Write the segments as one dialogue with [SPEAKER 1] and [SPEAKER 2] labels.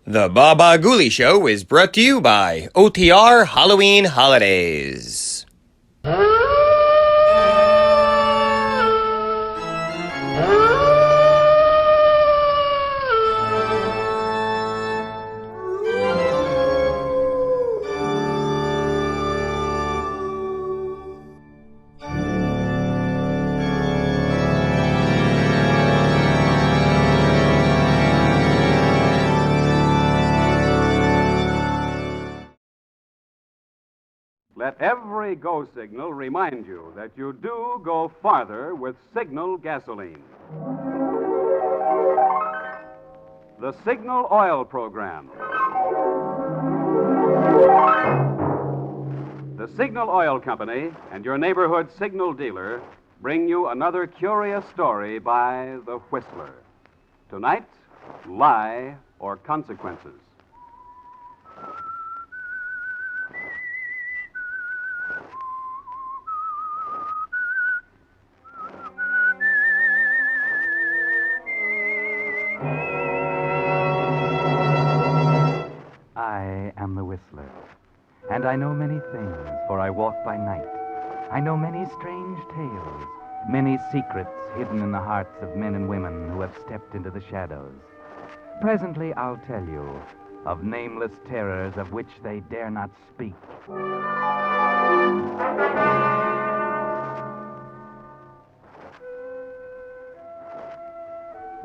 [SPEAKER 1] The Baba Ghoulie Show is brought to you by OTR Halloween Holidays.
[SPEAKER 2] Let every go signal remind you that you do go farther with Signal gasoline. The Signal Oil Program. The Signal Oil Company and your neighborhood Signal dealer bring you another curious story by the Whistler. Tonight, Lie or Consequences.
[SPEAKER 3] I am the Whistler, and I know many things, for I walk by night. I know many strange tales, many secrets hidden in the hearts of men and women who have stepped into the shadows. Presently I'll tell you of nameless terrors of which they dare not speak.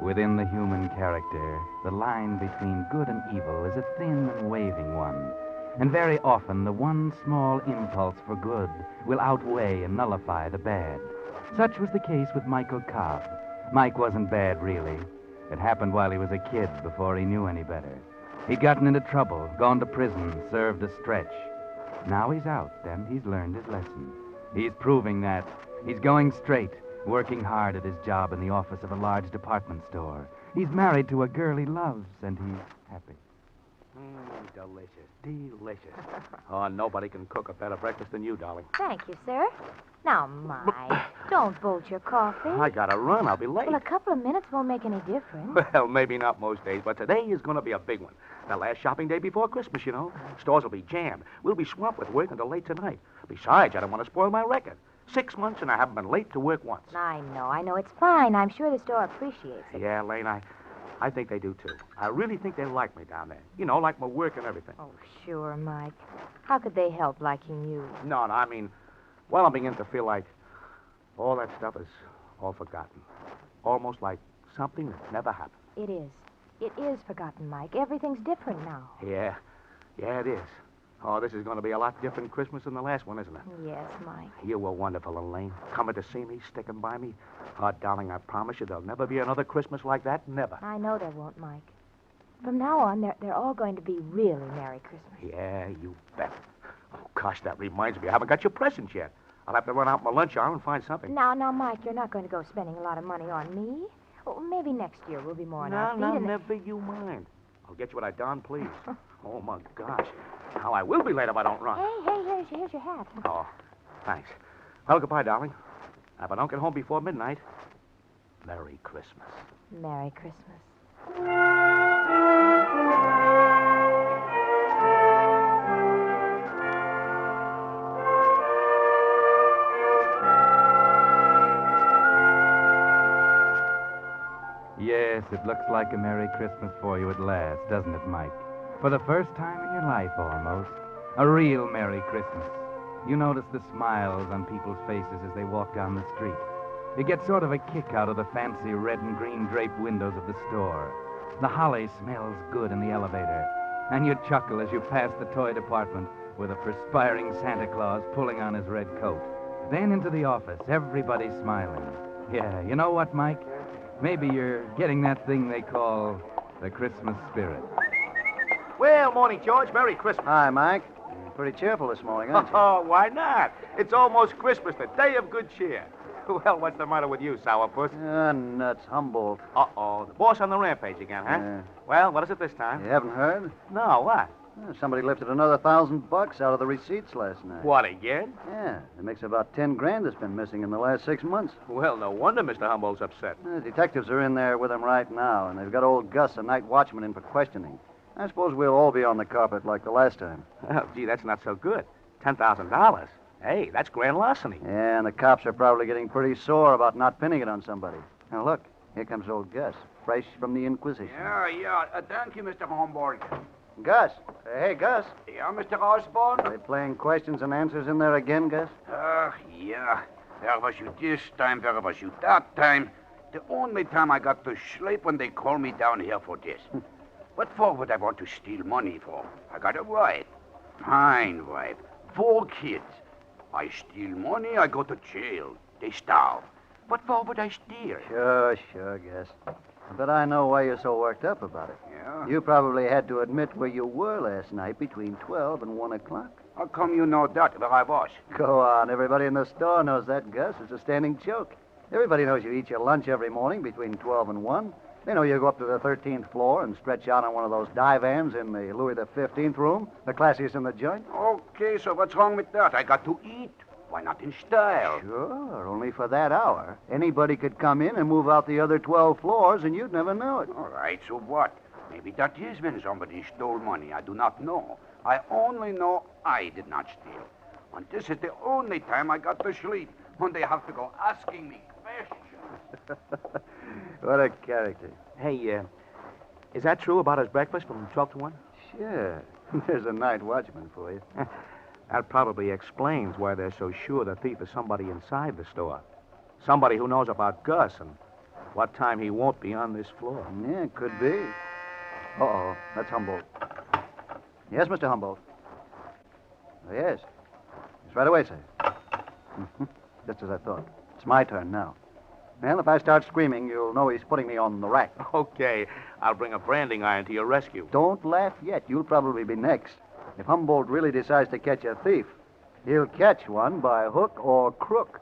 [SPEAKER 3] Within the human character, the line between good and evil is a thin and waving one. And very often, the one small impulse for good will outweigh and nullify the bad. Such was the case with Michael Cobb. Mike wasn't bad, really. It happened while he was a kid, before he knew any better. He'd gotten into trouble, gone to prison, served a stretch. Now he's out, and he's learned his lesson. He's proving that. He's going straight, working hard at his job in the office of a large department store. He's married to a girl he loves, and he's happy.
[SPEAKER 4] Delicious. Delicious. Oh, nobody can cook a better breakfast than you, darling.
[SPEAKER 5] Thank you, sir. Now, Mike, don't bolt your coffee.
[SPEAKER 4] I gotta run. I'll be late.
[SPEAKER 5] Well, a couple of minutes won't make any difference.
[SPEAKER 4] Well, maybe not most days, but today is going to be a big one. The last shopping day before Christmas, you know. Stores will be jammed. We'll be swamped with work until late tonight. Besides, I don't want to spoil my record. 6 months and I haven't been late to work once.
[SPEAKER 5] I know. It's fine. I'm sure the store appreciates it.
[SPEAKER 4] Yeah, Lane, I think they do, too. I really think they like me down there. You know, like my work and everything.
[SPEAKER 5] Oh, sure, Mike. How could they help liking you?
[SPEAKER 4] No, I mean, well, I'm beginning to feel like all that stuff is all forgotten. Almost like something that never happened.
[SPEAKER 5] It is. It is forgotten, Mike. Everything's different now.
[SPEAKER 4] Yeah, it is. Oh, this is going to be a lot different Christmas than the last one, isn't it?
[SPEAKER 5] Yes, Mike.
[SPEAKER 4] You were wonderful, Elaine. Coming to see me, sticking by me. Oh, darling, I promise you there'll never be another Christmas like that. Never.
[SPEAKER 5] I know there won't, Mike. From now on, they're all going to be really Merry Christmas.
[SPEAKER 4] Yeah, you bet. Oh, gosh, that reminds me. I haven't got your presents yet. I'll have to run out my lunch hour and find something.
[SPEAKER 5] Now, Mike, you're not going to go spending a lot of money on me. Well, maybe next year we'll be more on our feet.
[SPEAKER 4] No, never you mind. I'll get you what I darn please. Oh, my gosh. Now, I will be late if I don't run.
[SPEAKER 5] Hey, here's your hat.
[SPEAKER 4] Oh, thanks. Well, goodbye, darling. If I don't get home before midnight, Merry Christmas.
[SPEAKER 5] Merry Christmas.
[SPEAKER 3] Yes, it looks like a Merry Christmas for you at last, doesn't it, Mike? For the first time in your life, almost. A real Merry Christmas. You notice the smiles on people's faces as they walk down the street. You get sort of a kick out of the fancy red and green draped windows of the store. The holly smells good in the elevator, and you chuckle as you pass the toy department with a perspiring Santa Claus pulling on his red coat. Then into the office, everybody smiling. Yeah, you know what, Mike? Maybe you're getting that thing they call the Christmas spirit.
[SPEAKER 4] Well, morning, George. Merry Christmas.
[SPEAKER 6] Hi, Mike. You're pretty cheerful this morning, aren't you?
[SPEAKER 4] Oh, why not? It's almost Christmas, the day of good cheer. Well, what's the matter with you, sourpuss?
[SPEAKER 6] Nuts. Humboldt.
[SPEAKER 4] Uh-oh, the boss on the rampage again, huh?
[SPEAKER 6] Yeah.
[SPEAKER 4] Well, what is it this time?
[SPEAKER 6] You haven't heard?
[SPEAKER 4] No, what?
[SPEAKER 6] Somebody lifted another $1,000 out of the receipts last night.
[SPEAKER 4] What, again?
[SPEAKER 6] Yeah, it makes about 10 grand that's been missing in the last 6 months.
[SPEAKER 4] Well, no wonder Mr. Humboldt's upset.
[SPEAKER 6] Detectives are in there with him right now, and they've got old Gus, a night watchman, in for questioning. I suppose we'll all be on the carpet like the last time.
[SPEAKER 4] Oh, gee, that's not so good. $10,000. Hey, that's grand larceny.
[SPEAKER 6] Yeah, and the cops are probably getting pretty sore about not pinning it on somebody. Now, look, here comes old Gus, fresh from the Inquisition.
[SPEAKER 7] Yeah. Thank you, Mr. Homburg.
[SPEAKER 6] Gus. Hey, Gus.
[SPEAKER 7] Yeah, Mr. Osborne?
[SPEAKER 6] Are they playing questions and answers in there again, Gus?
[SPEAKER 7] Yeah. Where was you this time? Where was you that time? The only time I got to sleep when they called me down here for this. What for would I want to steal money for? I got a wife. Fine wife. 4 kids. I steal money, I go to jail. They starve. What for would I steal?
[SPEAKER 6] Sure, Gus. But I know why you're so worked up about it.
[SPEAKER 7] Yeah?
[SPEAKER 6] You probably had to admit where you were last night between 12 and 1 o'clock.
[SPEAKER 7] How come you know that, where I was?
[SPEAKER 6] Go on. Everybody in the store knows that, Gus. It's a standing joke. Everybody knows you eat your lunch every morning between 12 and 1. They know you go up to the 13th floor and stretch out on one of those divans in the Louis the 15th room, the classiest in the joint.
[SPEAKER 7] Okay, so what's wrong with that? I got to eat. Why not in style?
[SPEAKER 6] Sure, only for that hour. Anybody could come in and move out the other 12 floors, and you'd never know it.
[SPEAKER 7] All right, so what? Maybe that is when somebody stole money. I do not know. I only know I did not steal. And this is the only time I got to sleep, when they have to go asking me questions.
[SPEAKER 6] What a character.
[SPEAKER 4] Hey, is that true about his breakfast from 12 to 1?
[SPEAKER 6] Sure. There's a night watchman for you.
[SPEAKER 4] That probably explains why they're so sure the thief is somebody inside the store. Somebody who knows about Gus and what time he won't be on this floor.
[SPEAKER 6] Yeah, it could be. Uh-oh, that's Humboldt. Yes, Mr. Humboldt. Oh, yes. It's right away, sir. Just as I thought. It's my turn now. Well, if I start screaming, you'll know he's putting me on the rack.
[SPEAKER 4] Okay, I'll bring a branding iron to your rescue.
[SPEAKER 6] Don't laugh yet. You'll probably be next. If Humboldt really decides to catch a thief, he'll catch one by hook or crook.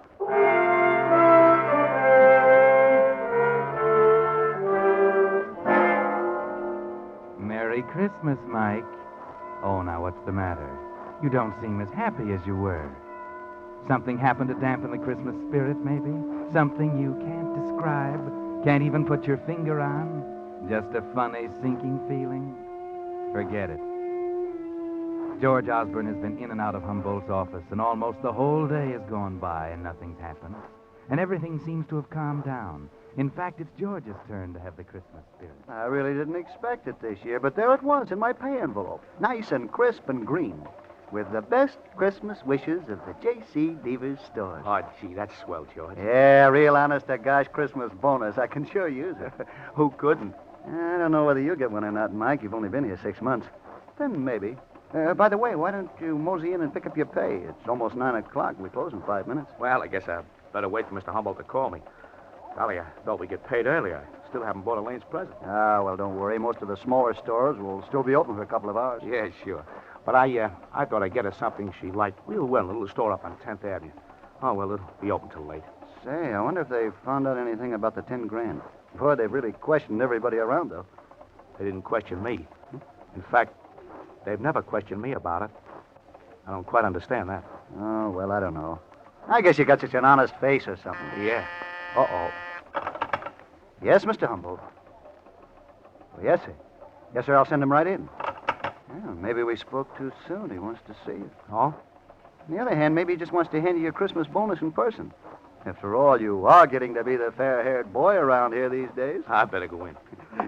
[SPEAKER 3] Merry Christmas, Mike. Oh, now what's the matter? You don't seem as happy as you were. Something happened to dampen the Christmas spirit, maybe? Something you can't describe, can't even put your finger on? Just a funny, sinking feeling? Forget it. George Osborne has been in and out of Humboldt's office, and almost the whole day has gone by and nothing's happened. And everything seems to have calmed down. In fact, it's George's turn to have the Christmas spirit.
[SPEAKER 6] I really didn't expect it this year, but there it was in my pay envelope. Nice and crisp and green. With the best Christmas wishes of the J.C. Devers stores.
[SPEAKER 4] Oh, gee, that's swell, George.
[SPEAKER 6] Yeah, real honest-to-gosh Christmas bonus. I can sure use it.
[SPEAKER 4] Who couldn't?
[SPEAKER 6] I don't know whether you'll get one or not, Mike. You've only been here 6 months. Then maybe. By the way, why don't you mosey in and pick up your pay? It's almost 9 o'clock. We close in 5 minutes.
[SPEAKER 4] Well, I guess I'd better wait for Mr. Humboldt to call me. Golly, I thought we'd get paid earlier. I still haven't bought Elaine's present.
[SPEAKER 6] Ah, well, don't worry. Most of the smaller stores will still be open for a couple of hours.
[SPEAKER 4] Yeah, sure. But I thought I'd get her something she liked real well in a little store up on 10th Avenue. Oh, well, it'll be open till late.
[SPEAKER 6] Say, I wonder if they found out anything about the 10 grand. Boy, they've really questioned everybody around, though.
[SPEAKER 4] They didn't question me. In fact, they've never questioned me about it. I don't quite understand that.
[SPEAKER 6] Oh, well, I don't know. I guess you got such an honest face or something.
[SPEAKER 4] Yeah.
[SPEAKER 6] Uh-oh. Yes, Mr. Humboldt. Oh, yes, sir. Yes, sir, I'll send him right in. Well, maybe we spoke too soon. He wants to see you.
[SPEAKER 4] Oh?
[SPEAKER 6] On the other hand, maybe he just wants to hand you your Christmas bonus in person. After all, you are getting to be the fair-haired boy around here these days.
[SPEAKER 4] I better go in.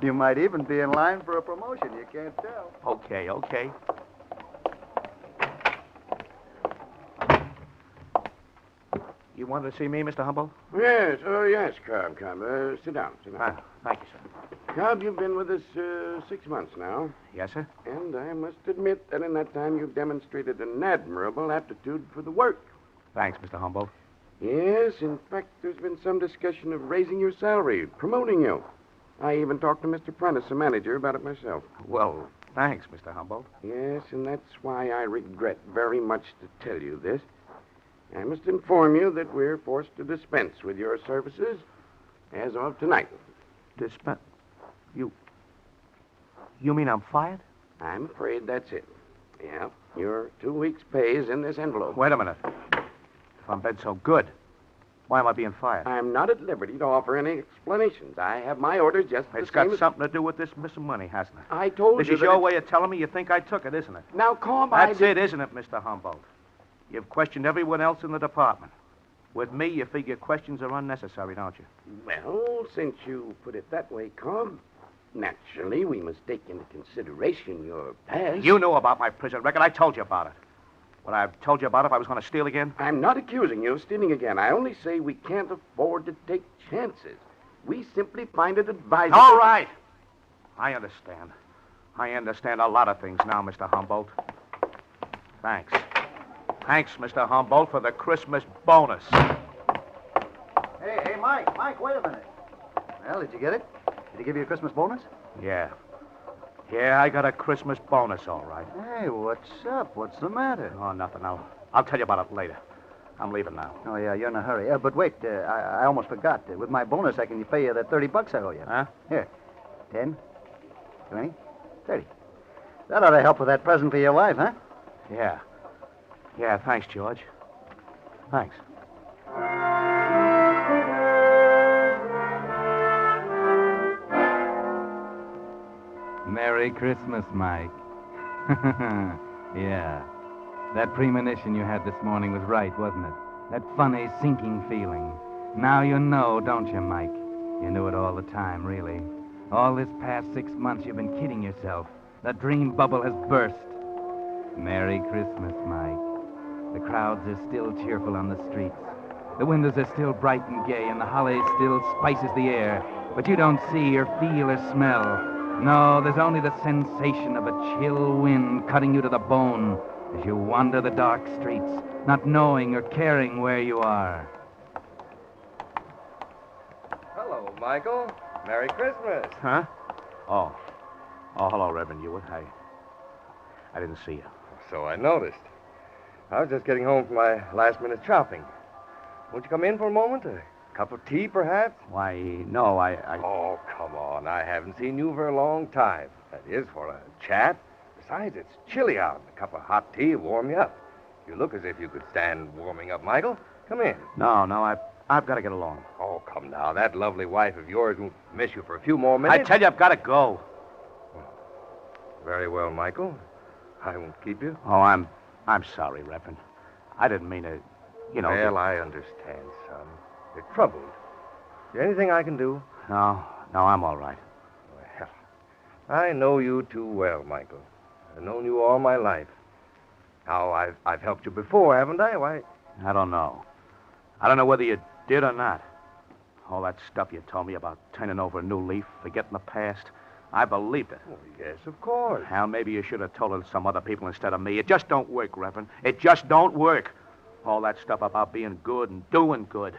[SPEAKER 6] You might even be in line for a promotion. You can't tell.
[SPEAKER 4] Okay. You wanted to see me, Mr. Humboldt?
[SPEAKER 7] Yes, Cobb. Sit down.
[SPEAKER 4] Thank you, sir.
[SPEAKER 7] Cobb, you've been with us 6 months now,
[SPEAKER 4] Yes, sir?
[SPEAKER 7] and I must admit that in that time you've demonstrated an admirable aptitude for the work.
[SPEAKER 4] Thanks, Mr. Humboldt.
[SPEAKER 7] Yes, in fact, there's been some discussion of raising your salary, promoting you. I even talked to Mr. Prentice, the manager, about it myself.
[SPEAKER 4] Well, thanks, Mr. Humboldt.
[SPEAKER 7] Yes, and that's why I regret very much to tell you this. I must inform you that we're forced to dispense with your services as of tonight.
[SPEAKER 4] You mean I'm fired?
[SPEAKER 7] I'm afraid that's it. Yeah, your 2 weeks' pay is in this envelope.
[SPEAKER 4] Wait a minute. If I'm been so good, why am I being fired?
[SPEAKER 7] I'm not at liberty to offer any explanations. I have my orders just the
[SPEAKER 4] It's
[SPEAKER 7] same
[SPEAKER 4] got
[SPEAKER 7] as...
[SPEAKER 4] something to do with this missing money, hasn't it?
[SPEAKER 7] I told
[SPEAKER 4] This
[SPEAKER 7] you
[SPEAKER 4] is
[SPEAKER 7] that
[SPEAKER 4] your
[SPEAKER 7] it-
[SPEAKER 4] way of telling me you think I took it, isn't it?
[SPEAKER 7] Now, Cobb,
[SPEAKER 4] That's it, isn't it, Mr. Humboldt? You've questioned everyone else in the department. With me, you figure questions are unnecessary, don't you?
[SPEAKER 7] Well, since you put it that way, Cobb, naturally we must take into consideration your past.
[SPEAKER 4] You knew about my prison record. I told you about it. Would I have told you about it if I was going to steal again?
[SPEAKER 7] I'm not accusing you of stealing again. I only say we can't afford to take chances. We simply find it advisable...
[SPEAKER 4] All right. I understand. I understand a lot of things now, Mr. Humboldt. Thanks. Thanks, Mr. Humboldt, for the Christmas bonus.
[SPEAKER 6] Hey, Mike, wait a minute. Well, did you get it? Did he give you a Christmas bonus?
[SPEAKER 4] Yeah. Yeah, I got a Christmas bonus, all right.
[SPEAKER 6] Hey, what's up? What's the matter?
[SPEAKER 4] Oh, nothing. I'll tell you about it later. I'm leaving now.
[SPEAKER 6] Oh, yeah, you're in a hurry. But wait, I almost forgot. With my bonus, I can pay you that $30 I owe you.
[SPEAKER 4] Huh?
[SPEAKER 6] Here. 10, 20, 30. That ought to help with that present for your wife, huh?
[SPEAKER 4] Yeah. Yeah, thanks, George. Thanks.
[SPEAKER 3] Merry Christmas, Mike. Yeah. That premonition you had this morning was right, wasn't it? That funny, sinking feeling. Now you know, don't you, Mike? You knew it all the time, really. All this past 6 months you've been kidding yourself. The dream bubble has burst. Merry Christmas, Mike. The crowds are still cheerful on the streets. The windows are still bright and gay, and the holly still spices the air. But you don't see or feel or smell. No, there's only the sensation of a chill wind cutting you to the bone as you wander the dark streets, not knowing or caring where you are.
[SPEAKER 8] Hello, Michael. Merry Christmas.
[SPEAKER 4] Huh? Oh, hello, Reverend Hewitt. I didn't see you.
[SPEAKER 8] So I noticed. I was just getting home from my last-minute shopping. Won't you come in for a moment? A cup of tea, perhaps?
[SPEAKER 4] Why, no, I...
[SPEAKER 8] Oh, come on. I haven't seen you for a long time. That is, for a chat. Besides, it's chilly out. A cup of hot tea will warm you up. You look as if you could stand warming up, Michael. Come in.
[SPEAKER 4] No, I've got to get along.
[SPEAKER 8] Oh, come now. That lovely wife of yours won't miss you for a few more minutes.
[SPEAKER 4] I tell you, I've got to go.
[SPEAKER 8] Very well, Michael. I won't keep you.
[SPEAKER 4] Oh, I'm sorry, Reverend. I didn't mean to,
[SPEAKER 8] Well, I understand, son. You're troubled. Is there anything I can do?
[SPEAKER 4] No, I'm all right.
[SPEAKER 8] Well, I know you too well, Michael. I've known you all my life. Now, I've helped you before, haven't I? Why?
[SPEAKER 4] I don't know. I don't know whether you did or not. All that stuff you told me about turning over a new leaf, forgetting the past, I believed it.
[SPEAKER 8] Oh, yes, of course.
[SPEAKER 4] Hell, maybe you should have told it to some other people instead of me. It just don't work, Reverend. It just don't work. All that stuff about being good and doing good.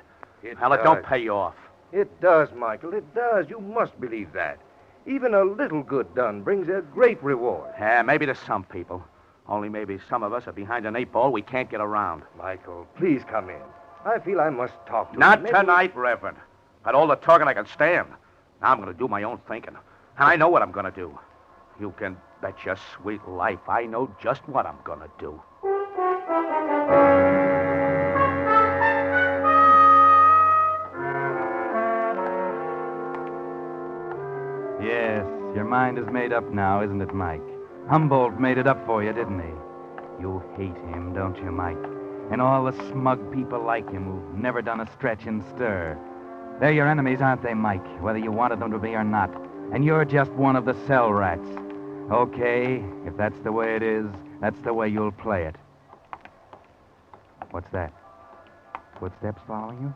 [SPEAKER 4] Hell, it don't pay you off.
[SPEAKER 8] It does, Michael. It does. You must believe that. Even a little good done brings a great reward.
[SPEAKER 4] Yeah, maybe to some people. Only maybe some of us are behind an 8-ball we can't get around.
[SPEAKER 8] Michael, please come in. I feel I must talk to you.
[SPEAKER 4] Not
[SPEAKER 8] Maybe
[SPEAKER 4] tonight, Reverend. But all the talking I can stand. Now I'm going to do my own thinking. And I know what I'm going to do. You can bet your sweet life I know just what I'm going to do.
[SPEAKER 3] Yes, your mind is made up now, isn't it, Mike? Humboldt made it up for you, didn't he? You hate him, don't you, Mike? And all the smug people like him who've never done a stretch and stir. They're your enemies, aren't they, Mike? Whether you wanted them to be or not. And you're just one of the cell rats. Okay, if that's the way it is, that's the way you'll play it. What's that? Footsteps following you?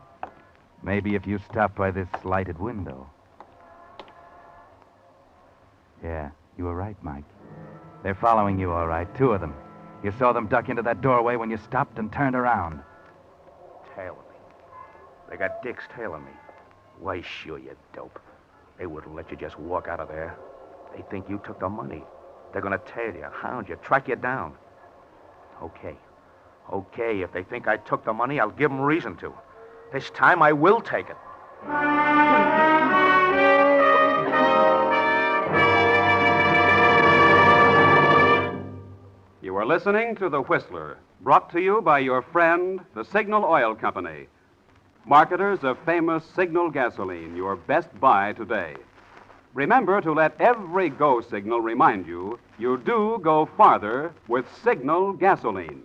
[SPEAKER 3] Maybe if you stop by this lighted window. Yeah, you were right, Mike. They're following you, all right. 2 of them. You saw them duck into that doorway when you stopped and turned around.
[SPEAKER 4] Tailing me. They got dicks tailing me. Why, sure, you dope. They wouldn't let you just walk out of there. They think you took the money. They're going to tail you, hound you, track you down. Okay. Okay, if they think I took the money, I'll give them reason to. This time I will take it.
[SPEAKER 2] You are listening to The Whistler, brought to you by your friend, the Signal Oil Company. Marketers of famous Signal gasoline, your best buy today. Remember to let every go signal remind you do go farther with Signal gasoline.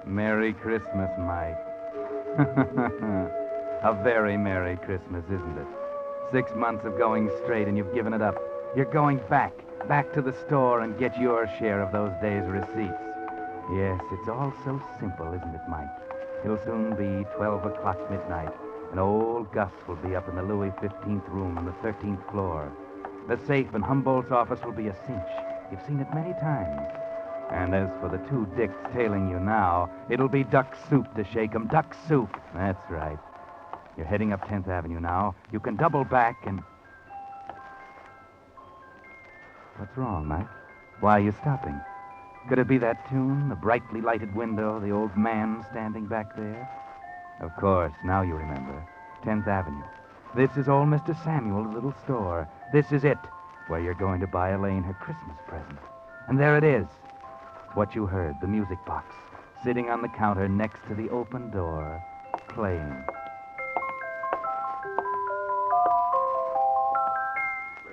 [SPEAKER 3] Merry Christmas, Mike. A very Merry Christmas, isn't it? 6 months of going straight and you've given it up. You're going back to the store and get your share of those days' receipts. Yes, it's all so simple, isn't it, Mike? It'll soon be 12 o'clock midnight, and old Gus will be up in the Louis 15th room on the 13th floor. The safe in Humboldt's office will be a cinch. You've seen it many times. And as for the 2 dicks tailing you now, it'll be duck soup to shake 'em. Duck soup. That's right. You're heading up 10th Avenue now. You can double back and... What's wrong, Mike? Why are you stopping? Could it be that tune, the brightly lighted window, the old man standing back there? Of course, now you remember. 10th Avenue. This is old Mr. Samuel's little store. This is it, where you're going to buy Elaine her Christmas present. And there it is. What you heard, the music box, sitting on the counter next to the open door, playing.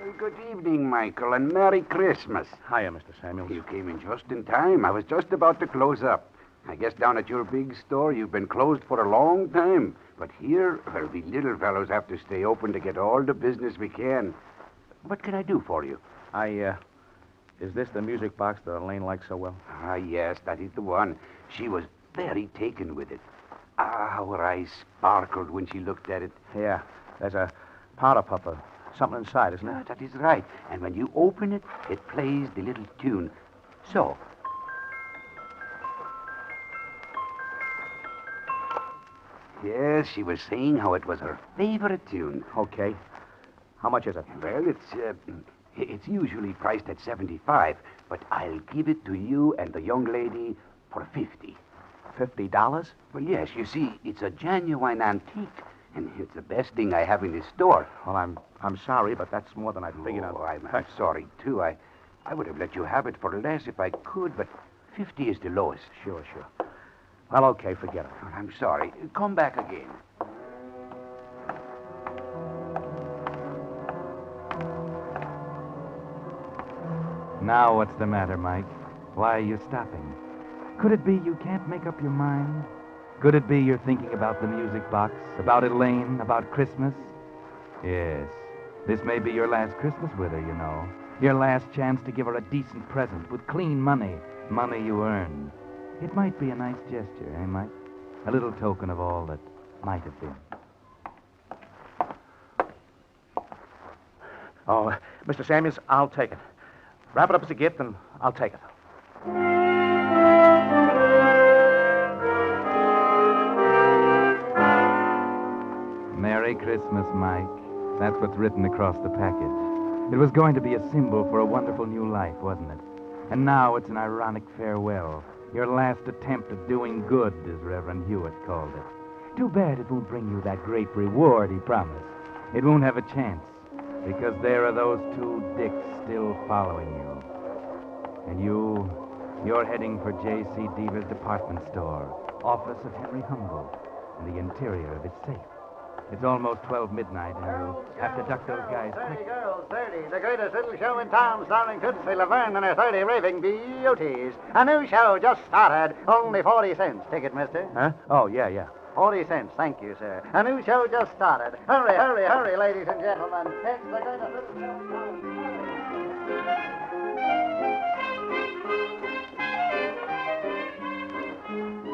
[SPEAKER 7] Well, good evening, Michael, and Merry Christmas.
[SPEAKER 4] Hiya, Mr. Samuels.
[SPEAKER 7] You came in just in time. I was just about to close up. I guess down at your big store, you've been closed for a long time. But here, well, we little fellows have to stay open to get all the business we can. What can I do for you?
[SPEAKER 4] Is this the music box that Elaine likes so well?
[SPEAKER 7] Ah, yes, that is the one. She was very taken with it. Ah, how her eyes sparkled when she looked at it.
[SPEAKER 4] Yeah, there's a powder puff or something inside, isn't
[SPEAKER 7] Ah,
[SPEAKER 4] it?
[SPEAKER 7] that is right. And when you open it, it plays the little tune. So. Yes, she was saying how it was her favorite tune.
[SPEAKER 4] Okay. How much is it?
[SPEAKER 7] Well, it's usually priced at 75, but I'll give it to you and the young lady for 50.
[SPEAKER 4] $50?
[SPEAKER 7] Well, yes, you see, it's a genuine antique, and it's the best thing I have in this store.
[SPEAKER 4] Well, I'm sorry, but that's more than I figured out.
[SPEAKER 7] Oh, I'm sorry, too. I would have let you have it for less if I could, but 50 is the lowest.
[SPEAKER 4] Sure. Well, okay, forget it.
[SPEAKER 7] Oh, I'm sorry. Come back again.
[SPEAKER 3] Now what's the matter, Mike? Why are you stopping? Could it be you can't make up your mind? Could it be you're thinking about the music box, about Elaine, about Christmas? Yes, this may be your last Christmas with her, you know. Your last chance to give her a decent present with clean money you earned. It might be a nice gesture, eh, Mike? A little token of all that might have been.
[SPEAKER 4] Oh, Mr. Samuels, I'll take it. Wrap it up as a gift, and I'll take it.
[SPEAKER 3] Merry Christmas, Mike. That's what's written across the package. It was going to be a symbol for a wonderful new life, wasn't it? And now it's an ironic farewell. Your last attempt at doing good, as Reverend Hewitt called it. Too bad it won't bring you that great reward he promised. It won't have a chance, because there are those 2 dicks still following you. And you're heading for J.C. Deaver's department store, office of Henry Humboldt, and the interior of its safe. It's almost 12 midnight, and you'll have to duck those guys
[SPEAKER 6] 30
[SPEAKER 3] quick.
[SPEAKER 6] girls, 30. The greatest little show in town, starring Tootsie Laverne and her 30 raving beauties. A new show just started. Only 40 cents. Ticket, mister.
[SPEAKER 4] Huh? Oh, yeah.
[SPEAKER 6] 40 cents. Thank you, sir. A new show just started. Hurry, hurry, hurry, ladies and gentlemen. It's the greatest little show in town.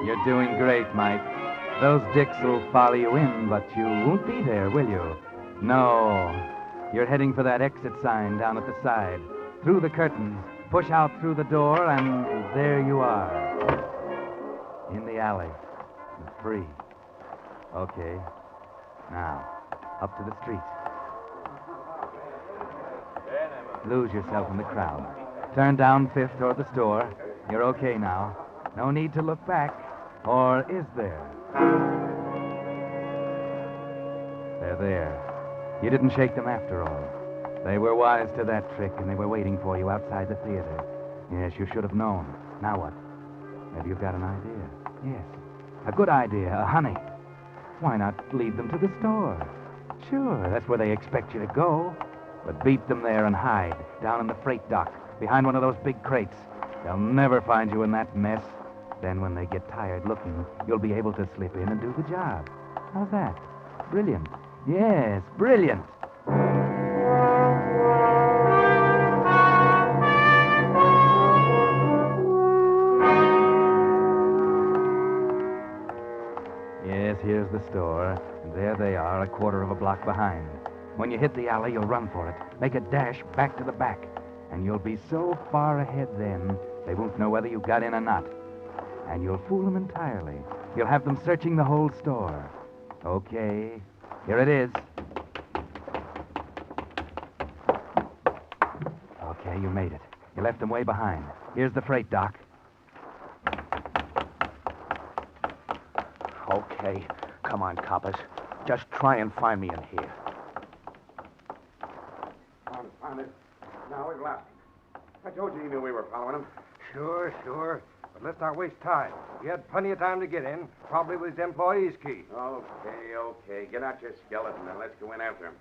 [SPEAKER 3] You're doing great, Mike. Those dicks will follow you in, but you won't be there, will you? No. You're heading for that exit sign down at the side. Through the curtains, push out through the door, and there you are. In the alley. It's free. Okay. Now, up to the street. Lose yourself in the crowd. Turn down Fifth toward the store. You're okay now. No need to look back. Or is there? They're there. You didn't shake them after all. They were wise to that trick, and they were waiting for you outside the theater. Yes, you should have known. Now what? Maybe you've got an idea. Yes. A good idea. A honey. Why not lead them to the store? Sure, that's where they expect you to go. But beat them there and hide, down in the freight dock, behind one of those big crates. They'll never find you in that mess. Then when they get tired looking, you'll be able to slip in and do the job. How's that? Brilliant. Yes, brilliant. Yes, here's the store. And there they are, a quarter of a block behind. When you hit the alley, you'll run for it. Make a dash back to the back. And you'll be so far ahead then, they won't know whether you got in or not. And you'll fool them entirely. You'll have them searching the whole store. Okay, here it is. Okay, you made it. You left them way behind. Here's the freight dock.
[SPEAKER 4] Okay. Come on, coppers. Just try and find me in here.
[SPEAKER 7] Found it. Now we've lost him. I told you he knew we were following him.
[SPEAKER 8] Sure. But let's not waste time. He had plenty of time to get in, probably with his employee's key.
[SPEAKER 7] Okay. Get out your skeleton and let's go in after him.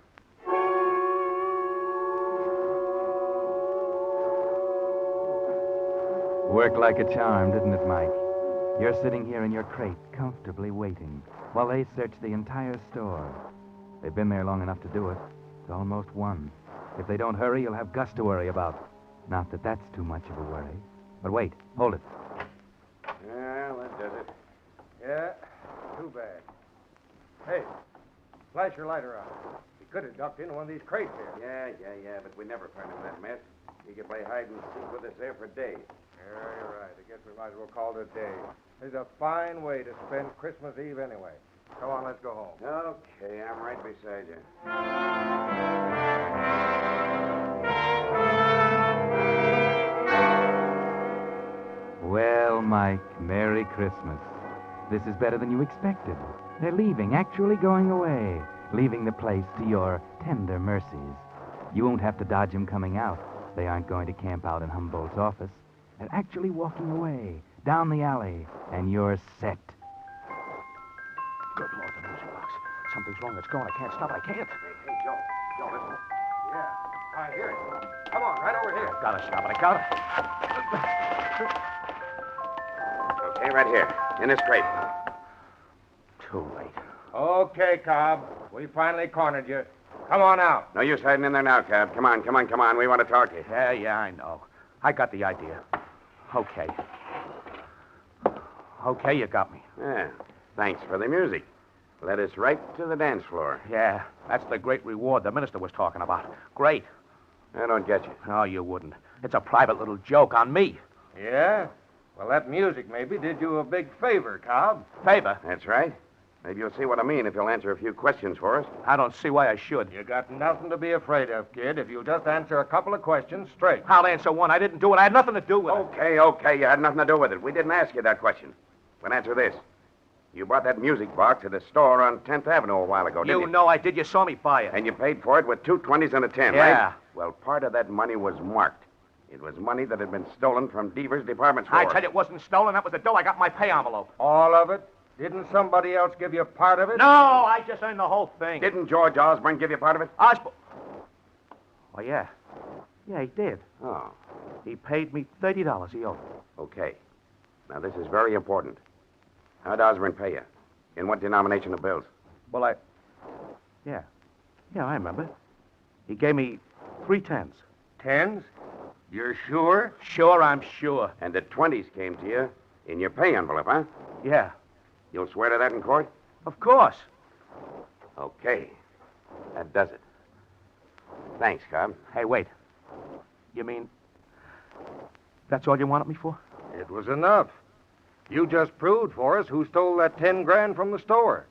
[SPEAKER 3] Worked like a charm, didn't it, Mike? You're sitting here in your crate, comfortably waiting, while they search the entire store. They've been there long enough to do it. It's almost 1. If they don't hurry, you'll have Gus to worry about. Not that that's too much of a worry. But wait, hold it.
[SPEAKER 7] Well, that does it.
[SPEAKER 8] Yeah, too bad. Hey, flash your lighter on. He could have ducked into one of these crates here.
[SPEAKER 7] Yeah, but we never find him in that mess. He could play hide and seek with us there for days.
[SPEAKER 8] Yeah, you're right. I guess we might as well call it a day. It's a fine way to spend Christmas Eve anyway. Come on, let's go home.
[SPEAKER 7] Okay, I'm right beside you.
[SPEAKER 3] Well, Mike, Merry Christmas. This is better than you expected. They're leaving, actually going away, leaving the place to your tender mercies. You won't have to dodge them coming out. They aren't going to camp out in Humboldt's office. They're actually walking away, down the alley, and you're set.
[SPEAKER 4] Good Lord, the music box. Something's wrong. It's going. I can't stop it. I can't.
[SPEAKER 7] Hey, Joe, listen.
[SPEAKER 8] Yeah, I hear it. Come on, right over here.
[SPEAKER 4] I've got to stop it. I got to.
[SPEAKER 7] Okay, right here, in this crate.
[SPEAKER 4] Too late.
[SPEAKER 8] Okay, Cobb. We finally cornered you. Come on out.
[SPEAKER 7] No use hiding in there now, Cab. Come on. We want to talk to you.
[SPEAKER 4] Yeah, I know. I got the idea. Okay. Okay, you got me.
[SPEAKER 7] Yeah, thanks for the music. Led us right to the dance floor.
[SPEAKER 4] Yeah, that's the great reward the minister was talking about. Great.
[SPEAKER 7] I don't get you.
[SPEAKER 4] No, you wouldn't. It's a private little joke on me.
[SPEAKER 8] Yeah? Well, that music maybe did you a big favor, Cobb.
[SPEAKER 4] Favor?
[SPEAKER 7] That's right. Maybe you'll see what I mean if you'll answer a few questions for us.
[SPEAKER 4] I don't see why I should.
[SPEAKER 8] You got nothing to be afraid of, kid, if you'll just answer a couple of questions straight.
[SPEAKER 4] I'll answer one. I didn't do it. I had nothing to do with it.
[SPEAKER 7] Okay. You had nothing to do with it. We didn't ask you that question. But answer this. You bought that music box at a store on 10th Avenue a while ago, didn't you?
[SPEAKER 4] You know I did. You saw me buy it.
[SPEAKER 7] And you paid for it with 2 20s and a 10,
[SPEAKER 4] Yeah.
[SPEAKER 7] right? Well, part of that money was marked. It was money that had been stolen from Deaver's department store.
[SPEAKER 4] I tell you, it wasn't stolen. That was the dough I got in my pay envelope.
[SPEAKER 8] All of it? Didn't somebody else give you part of it?
[SPEAKER 4] No, I just earned the whole thing.
[SPEAKER 7] Didn't George Osborne give you part of it?
[SPEAKER 4] Osborne. Oh, yeah. Yeah, he did.
[SPEAKER 7] Oh,
[SPEAKER 4] He paid me $30 he owed.
[SPEAKER 7] okay. Now, this is very important. How'd Osborne pay you? In what denomination of bills?
[SPEAKER 4] Well, Yeah. Yeah, I remember. He gave me 3 tens.
[SPEAKER 8] Tens? You're sure?
[SPEAKER 4] Sure, I'm sure.
[SPEAKER 7] And the 20s came to you in your pay envelope, huh?
[SPEAKER 4] Yeah,
[SPEAKER 7] You'll swear to that in court?
[SPEAKER 4] of course.
[SPEAKER 7] Okay. That does it. Thanks, Cobb.
[SPEAKER 4] Hey, wait. You mean that's all you wanted me for?
[SPEAKER 8] It was enough. You just proved for us who stole that 10 grand from the store.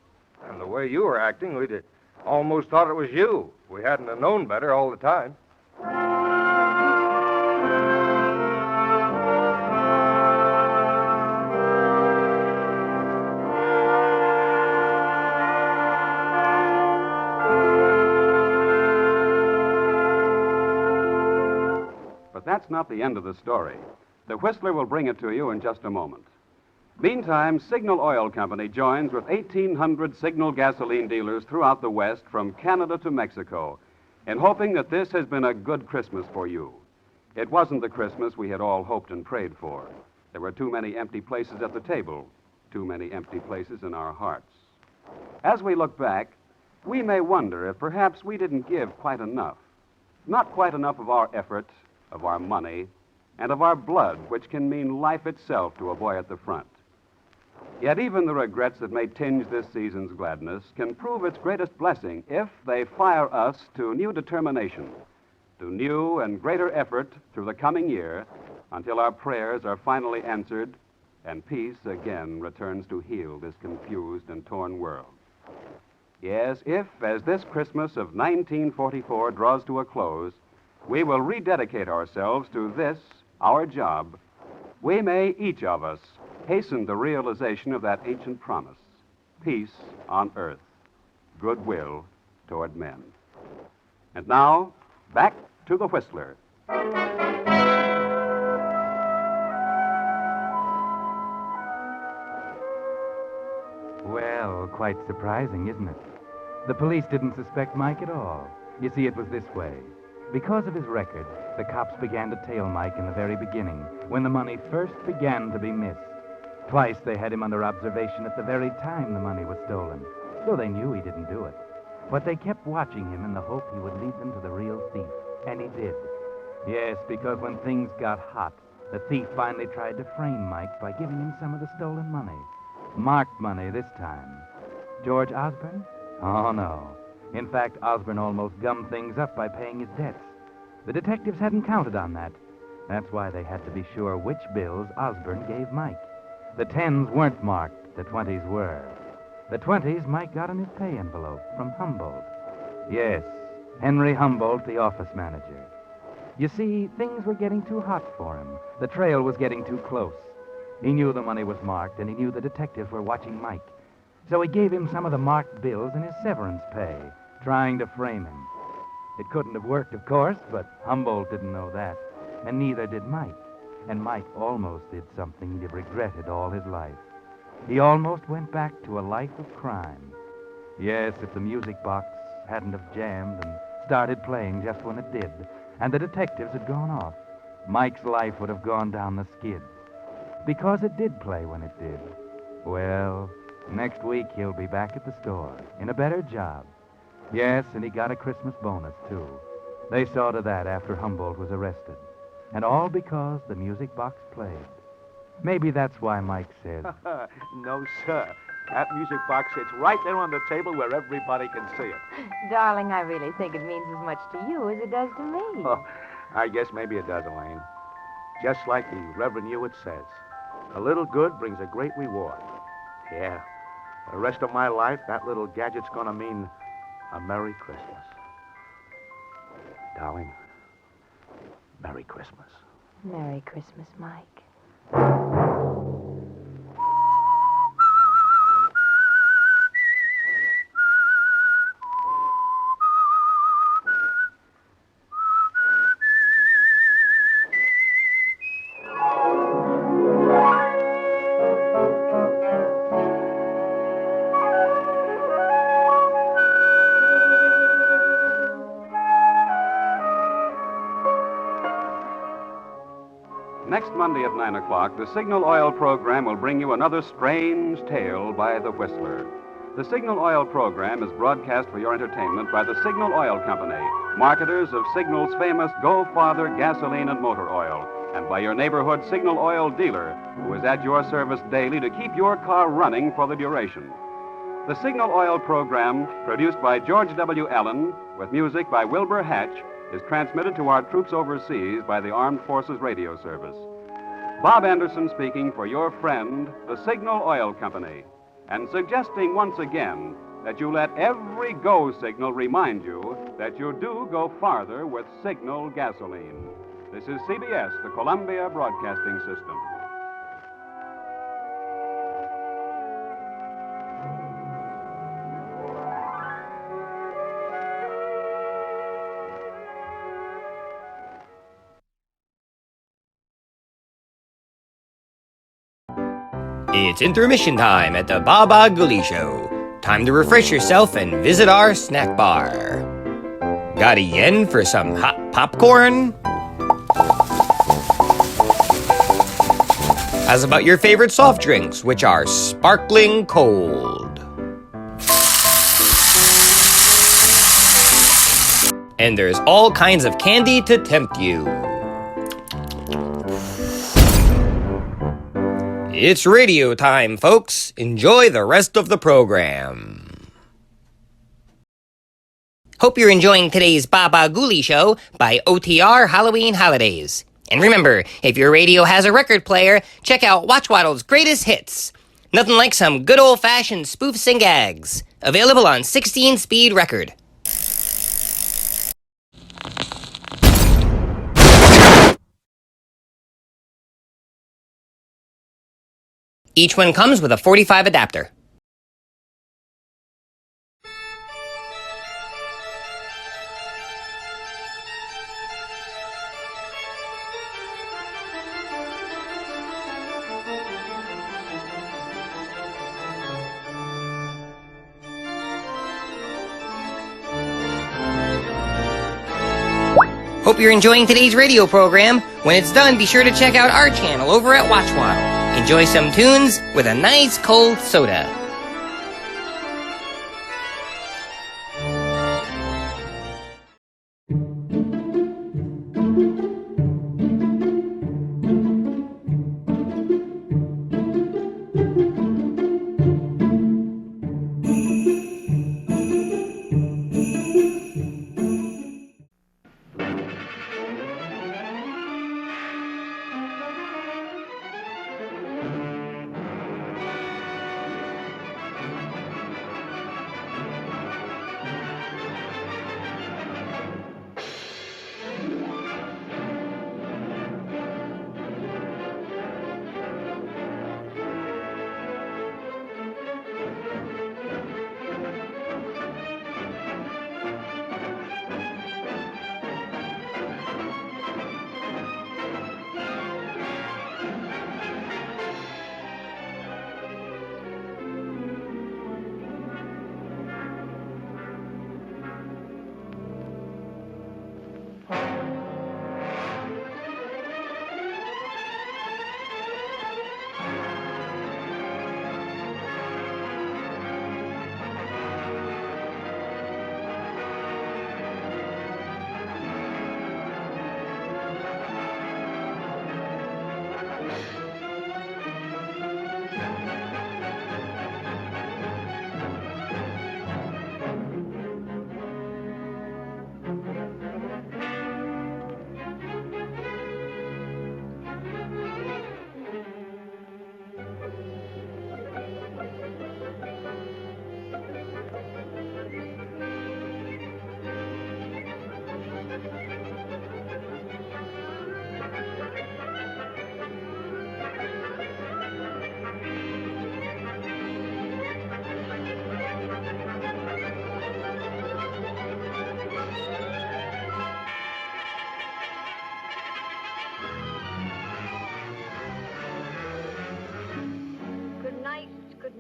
[SPEAKER 8] And the way you were acting, we'd almost thought it was you. We hadn't have known better all the time.
[SPEAKER 2] But that's not the end of the story. The Whistler will bring it to you in just a moment. Meantime, Signal Oil Company joins with 1,800 Signal gasoline dealers throughout the West from Canada to Mexico in hoping that this has been a good Christmas for you. It wasn't the Christmas we had all hoped and prayed for. There were too many empty places at the table, too many empty places in our hearts. As we look back, we may wonder if perhaps we didn't give quite enough. Not quite enough of our effort, of our money, and of our blood, which can mean life itself to a boy at the front. Yet even the regrets that may tinge this season's gladness can prove its greatest blessing if they fire us to new determination, to new and greater effort through the coming year until our prayers are finally answered and peace again returns to heal this confused and torn world. Yes, if, as this Christmas of 1944 draws to a close, we will rededicate ourselves to this, our job, we may each of us hasten the realization of that ancient promise, peace on earth, goodwill toward men. And now, back to the Whistler.
[SPEAKER 3] Well, quite surprising, isn't it? The police didn't suspect Mike at all. You see, it was this way. Because of his record, the cops began to tail Mike in the very beginning, when the money first began to be missed. Twice they had him under observation at the very time the money was stolen, so they knew he didn't do it. But they kept watching him in the hope he would lead them to the real thief, and he did. Yes, because when things got hot, the thief finally tried to frame Mike by giving him some of the stolen money. Marked money this time. George Osborne? Oh, no. In fact, Osborne almost gummed things up by paying his debts. The detectives hadn't counted on that. That's why they had to be sure which bills Osborne gave Mike. The 10s weren't marked, the 20s were. The 20s Mike got in his pay envelope from Humboldt. Yes, Henry Humboldt, the office manager. You see, things were getting too hot for him. The trail was getting too close. He knew the money was marked, and he knew the detectives were watching Mike. So he gave him some of the marked bills in his severance pay, trying to frame him. It couldn't have worked, of course, but Humboldt didn't know that, and neither did Mike. And Mike almost did something he'd have regretted all his life. He almost went back to a life of crime. Yes, if the music box hadn't have jammed and started playing just when it did, and the detectives had gone off, Mike's life would have gone down the skids. Because it did play when it did. Well, next week he'll be back at the store, in a better job. Yes, and he got a Christmas bonus, too. They saw to that after Humboldt was arrested. And all because the music box played. Maybe that's why Mike said,
[SPEAKER 4] No, sir. That music box sits right there on the table where everybody can see it.
[SPEAKER 5] Darling, I really think it means as much to you as it does to me.
[SPEAKER 4] Oh, I guess maybe it does, Elaine. Just like the Reverend Hewitt says, a little good brings a great reward. Yeah, for the rest of my life, that little gadget's gonna mean a Merry Christmas. Darling, Merry Christmas.
[SPEAKER 5] Merry Christmas, Mike.
[SPEAKER 2] Monday at 9 o'clock, the Signal Oil program will bring you another strange tale by the Whistler. The Signal Oil program is broadcast for your entertainment by the Signal Oil Company, marketers of Signal's famous Go Farther gasoline and motor oil, and by your neighborhood Signal Oil dealer, who is at your service daily to keep your car running for the duration. The Signal Oil program, produced by George W. Allen, with music by Wilbur Hatch, is transmitted to our troops overseas by the Armed Forces Radio Service. Bob Anderson speaking for your friend, the Signal Oil Company, and suggesting once again that you let every go signal remind you that you do go farther with Signal gasoline. This is CBS, the Columbia Broadcasting System.
[SPEAKER 1] It's intermission time at the Baba Gully Show. Time to refresh yourself and visit our snack bar. Got a yen for some hot popcorn? How's about your favorite soft drinks, which are sparkling cold? And there's all kinds of candy to tempt you. It's radio time, folks. Enjoy the rest of the program. Hope you're enjoying today's Baba Gully Show by OTR Halloween Holidays. And remember, if your radio has a record player, check out Watchwaddle's Greatest Hits. Nothing like some good old-fashioned spoofs and gags. Available on 16-speed record. Each one comes with a 45 adapter. Hope you're enjoying today's radio program. When it's done, be sure to check out our channel over at Watchwaddle. Enjoy some tunes with a nice cold soda.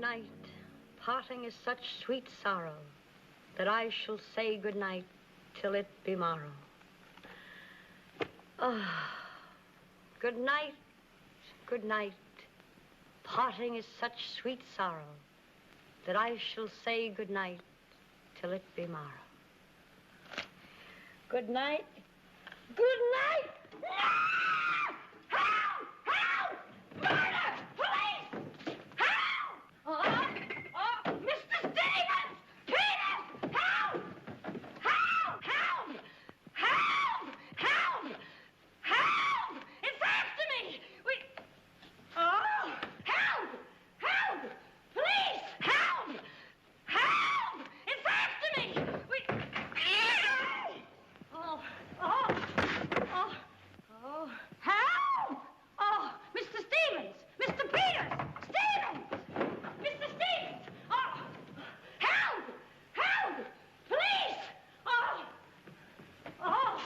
[SPEAKER 9] night, parting is such sweet sorrow, that I shall say good night till it be morrow. Oh, good night, good night. Parting is such sweet sorrow that I shall say good night till it be morrow. Good night. Good night. No! Help! Help! Murder! Police! Help! Oh, Mr. Stevens! Peter! Help! Help! Help! Help! Help! Help! It's after me! Help! Help! Police! Help! Help! It's after me! Help! Oh, Mr. Stevens! Mr. Peters! Stevens! Mr. Stevens! Oh, help! Help! Police! Oh! Help! Oh!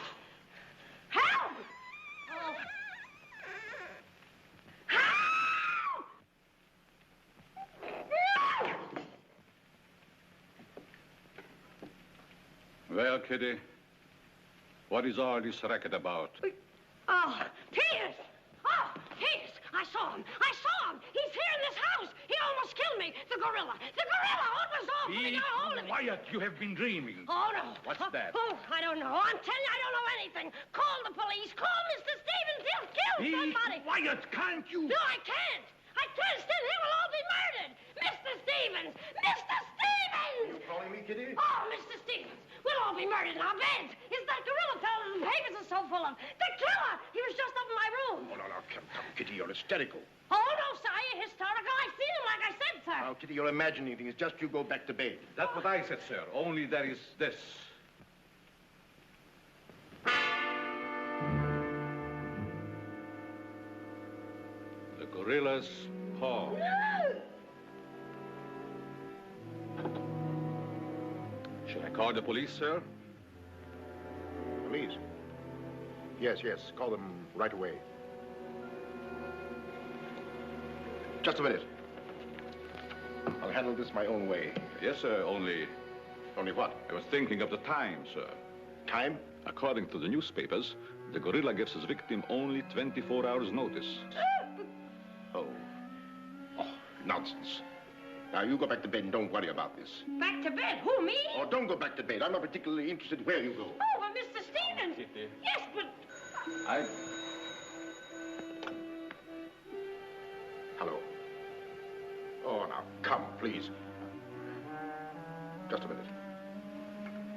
[SPEAKER 9] Help! No!
[SPEAKER 10] Well, Kitty, what is all this racket about?
[SPEAKER 9] Oh, Peters! Oh, Peters! I saw him! I saw him! He's here in this house! He almost killed me! The gorilla! The gorilla! Oh, it was awful! He got a hold of me!
[SPEAKER 10] Quiet, you have been dreaming.
[SPEAKER 9] Oh, no.
[SPEAKER 10] What's that?
[SPEAKER 9] Oh, I don't know. I'm telling you, I don't know anything. Call the police. Call Mr. Stevens. He'll kill somebody.
[SPEAKER 10] Quiet, can't you?
[SPEAKER 9] No, I can't. I can't. Still, he will all be murdered. Mr. Stevens! Mr. Stevens!
[SPEAKER 10] Calling me, Kitty?
[SPEAKER 9] Oh, Mr. Stevens, we'll all be murdered in our beds. It's that gorilla fellow that the papers are so full of. The killer! He was just up in my room.
[SPEAKER 10] Oh, no, come, Kitty, you're hysterical.
[SPEAKER 9] Oh, no, sir, you're historical. I've seen him like I said, sir.
[SPEAKER 10] Now, Kitty, you're imagining things. Just you go back to bed. That's what I said, sir. Only there is this. The gorilla's paw.
[SPEAKER 9] No!
[SPEAKER 10] Shall I call the police, sir?
[SPEAKER 11] Police? Yes, call them right away. Just a minute. I'll handle this my own way.
[SPEAKER 10] Yes, sir, only...
[SPEAKER 11] Only what?
[SPEAKER 10] I was thinking of the time, sir.
[SPEAKER 11] Time?
[SPEAKER 10] According to the newspapers, the gorilla gives his victim only 24 hours' notice.
[SPEAKER 11] Oh, nonsense. Now, you go back to bed and don't worry about this.
[SPEAKER 9] Back to bed? Who, me?
[SPEAKER 11] Oh, don't go back to bed. I'm not particularly interested where you go.
[SPEAKER 9] Oh, but Mr. Stevens.
[SPEAKER 10] Kitty.
[SPEAKER 9] Yes, but...
[SPEAKER 11] Hello. Oh, now, come, please. Just a minute.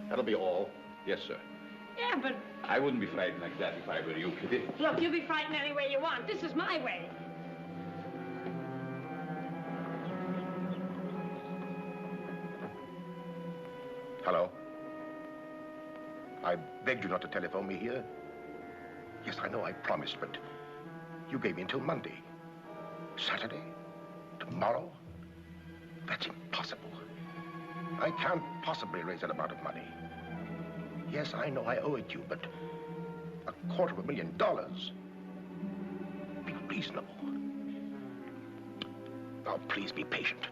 [SPEAKER 11] That'll be all.
[SPEAKER 10] Yes, sir.
[SPEAKER 9] Yeah, but...
[SPEAKER 10] I wouldn't be frightened like that if I were you, Kitty.
[SPEAKER 9] Look, you be frightened any way you want. This is my way.
[SPEAKER 11] Hello? I begged you not to telephone me here. Yes, I know I promised, but you gave me until Monday. Saturday? Tomorrow? That's impossible. I can't possibly raise that amount of money. Yes, I know I owe it you, but $250,000. Be reasonable. Now, please be patient.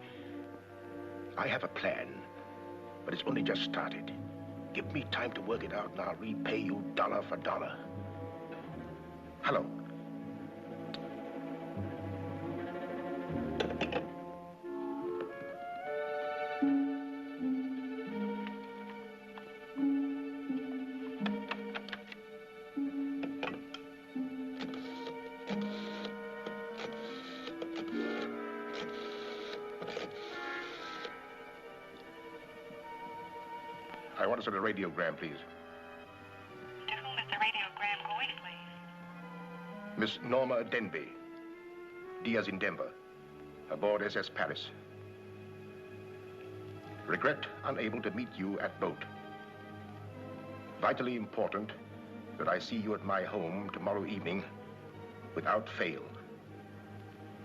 [SPEAKER 11] I have a plan, but it's only just started. Give me time to work it out, and I'll repay you dollar for dollar. Hello. I want to send a radiogram, please.
[SPEAKER 12] To whom is the radiogram going, please?
[SPEAKER 11] Miss Norma Denby, Diaz in Denver, aboard SS Paris. Regret unable to meet you at boat. Vitally important that I see you at my home tomorrow evening without fail.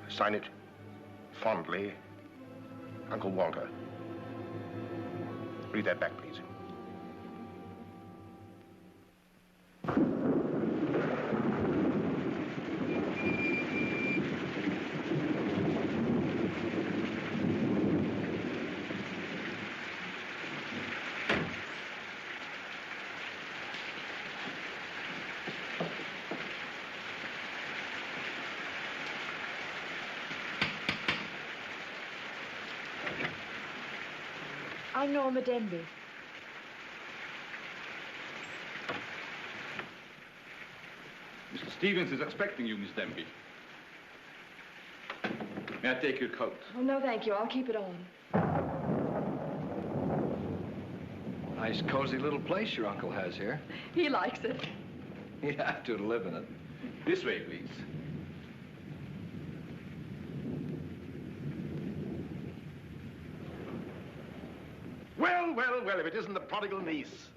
[SPEAKER 11] Sign it fondly, Uncle Walter. Read that back, please.
[SPEAKER 13] I'm Norma Denby.
[SPEAKER 10] Mr. Stevens is expecting you, Miss Denby. May I take your coat?
[SPEAKER 13] Oh, no, thank you. I'll keep it on.
[SPEAKER 14] Nice, cozy little place your uncle has here.
[SPEAKER 13] He likes it.
[SPEAKER 14] He'd have to live in it.
[SPEAKER 10] This way, please.
[SPEAKER 11] Well, if it isn't the prodigal niece.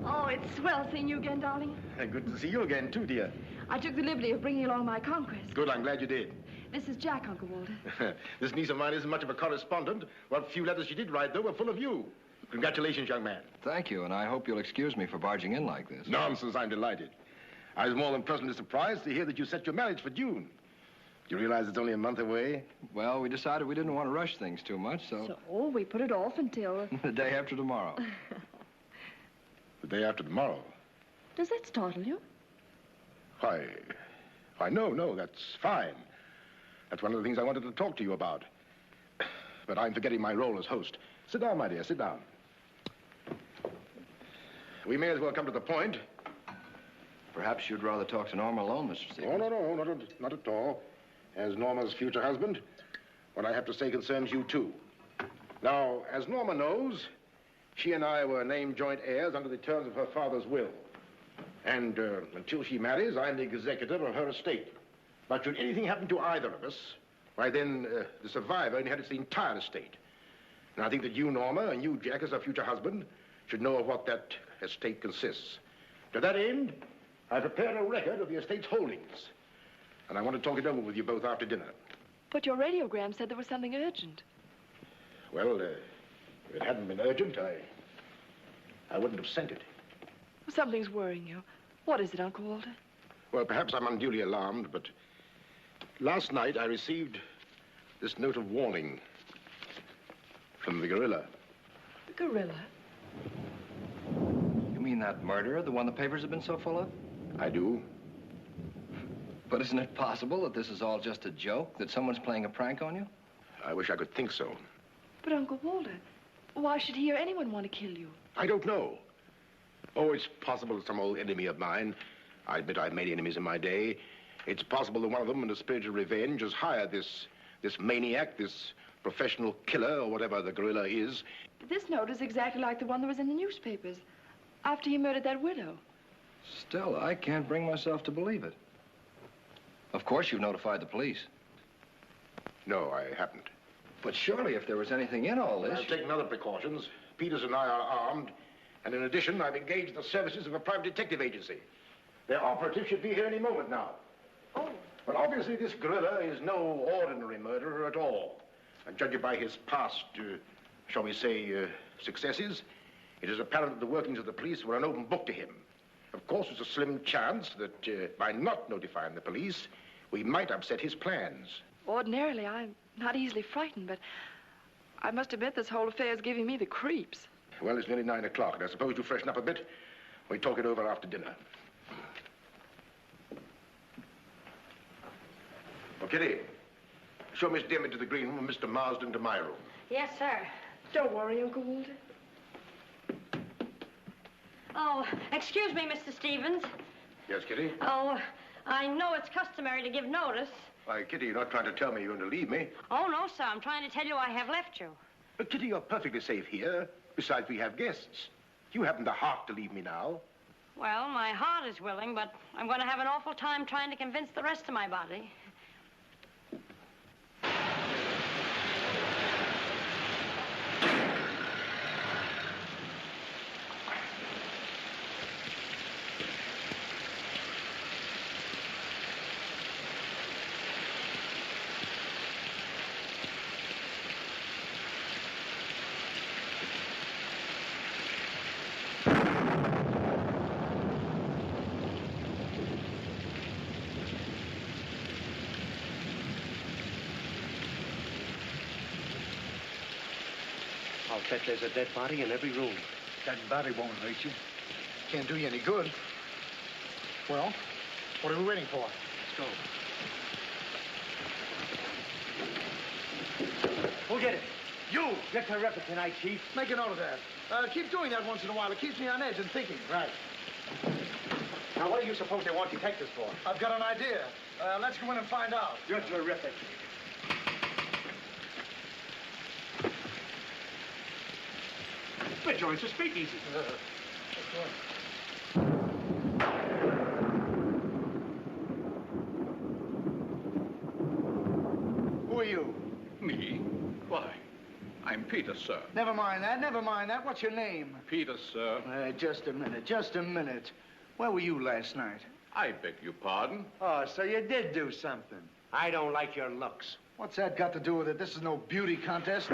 [SPEAKER 13] Oh, it's swell seeing you again, darling.
[SPEAKER 11] Good to see you again, too, dear.
[SPEAKER 13] I took the liberty of bringing along my conquest.
[SPEAKER 11] Good, I'm glad you did.
[SPEAKER 13] This is Jack, Uncle Walter.
[SPEAKER 11] This niece of mine isn't much of a correspondent. What few letters she did write, though, were full of you. Congratulations, young man.
[SPEAKER 14] Thank you, and I hope you'll excuse me for barging in like this.
[SPEAKER 11] Nonsense, I'm delighted. I was more than pleasantly surprised to hear that you set your marriage for June. Do you realize it's only a month away?
[SPEAKER 14] Well, we decided we didn't want to rush things too much, so
[SPEAKER 13] we put it off until...
[SPEAKER 14] the day after tomorrow.
[SPEAKER 11] The day after tomorrow?
[SPEAKER 13] Does that startle you?
[SPEAKER 11] Why, no, that's fine. That's one of the things I wanted to talk to you about. But I'm forgetting my role as host. Sit down, my dear, sit down. We may as well come to the point.
[SPEAKER 14] Perhaps you'd rather talk to Norma alone, Mr. Stevens.
[SPEAKER 11] Oh, no, not at all. As Norma's future husband, what I have to say concerns you, too. Now, as Norma knows, she and I were named joint heirs under the terms of her father's will. And until she marries, I'm the executor of her estate. But should anything happen to either of us, why then the survivor inherits the entire estate. And I think that you, Norma, and you, Jack, as her future husband, should know of what that estate consists. To that end, I prepared a record of the estate's holdings. And I want to talk it over with you both after dinner.
[SPEAKER 13] But your radiogram said there was something urgent.
[SPEAKER 11] Well, if it hadn't been urgent, I wouldn't have sent it.
[SPEAKER 13] Something's worrying you. What is it, Uncle Walter?
[SPEAKER 11] Well, perhaps I'm unduly alarmed, but last night I received this note of warning from the gorilla.
[SPEAKER 13] The gorilla?
[SPEAKER 14] You mean that murderer, the one the papers have been so full of?
[SPEAKER 11] I do.
[SPEAKER 14] But isn't it possible that this is all just a joke, that someone's playing a prank on you?
[SPEAKER 11] I wish I could think so.
[SPEAKER 13] But, Uncle Walter, why should he or anyone want to kill you?
[SPEAKER 11] I don't know. Oh, it's possible that some old enemy of mine, I admit I've made enemies in my day, it's possible that one of them, in a spirit of revenge, has hired this maniac, this professional killer, or whatever the gorilla is.
[SPEAKER 13] This note is exactly like the one that was in the newspapers after he murdered that widow.
[SPEAKER 14] Still, I can't bring myself to believe it. Of course, you've notified the police.
[SPEAKER 11] No, I haven't.
[SPEAKER 14] But surely, if there was anything in all this...
[SPEAKER 11] I've taken other precautions. Peters and I are armed. And in addition, I've engaged the services of a private detective agency. Their operative should be here any moment now.
[SPEAKER 13] Oh.
[SPEAKER 11] But obviously, this gorilla is no ordinary murderer at all. And judging by his past, shall we say, successes, it is apparent that the workings of the police were an open book to him. Of course, there's a slim chance that by not notifying the police, we might upset his plans.
[SPEAKER 13] Ordinarily, I'm not easily frightened, but I must admit this whole affair is giving me the creeps.
[SPEAKER 11] Well, it's nearly 9 o'clock, and I suppose you freshen up a bit. We talk it over after dinner. Oh, Kitty, show Miss Denby to the green room and Mr. Marsden to my room.
[SPEAKER 5] Yes, sir.
[SPEAKER 13] Don't worry, Uncle Walter.
[SPEAKER 5] Oh, excuse me, Mr. Stevens.
[SPEAKER 11] Yes, Kitty?
[SPEAKER 5] Oh, I know it's customary to give notice.
[SPEAKER 11] Why, Kitty, you're not trying to tell me you're going to leave me.
[SPEAKER 5] Oh, no, sir. I'm trying to tell you I have left you.
[SPEAKER 11] But, Kitty, you're perfectly safe here. Besides, we have guests. You haven't the heart to leave me now.
[SPEAKER 5] Well, my heart is willing, but I'm going to have an awful time trying to convince the rest of my body.
[SPEAKER 15] I'll bet there's a dead body in every room.
[SPEAKER 6] That body won't hurt you.
[SPEAKER 11] Can't do you any good.
[SPEAKER 6] Well, what are we waiting for?
[SPEAKER 15] Let's go.
[SPEAKER 6] We'll get it.
[SPEAKER 16] You! You're terrific tonight, Chief. Make a note of that. Keep doing that once in a while. It keeps me on edge and thinking. Right. Now, what do you suppose they want detectives for? I've got an idea. Let's go in and find out. You're terrific.
[SPEAKER 4] Mitchell, it's a speakeasy.
[SPEAKER 16] Who are you?
[SPEAKER 10] Me? Why? I'm Peter, sir.
[SPEAKER 16] Never mind that. Never mind that. What's your name?
[SPEAKER 10] Peter, sir.
[SPEAKER 16] Just a minute. Just a minute. Where were you last night?
[SPEAKER 10] I beg your pardon.
[SPEAKER 16] Oh, so you did do something.
[SPEAKER 15] I don't like your looks.
[SPEAKER 16] What's that got to do with it? This is no beauty contest.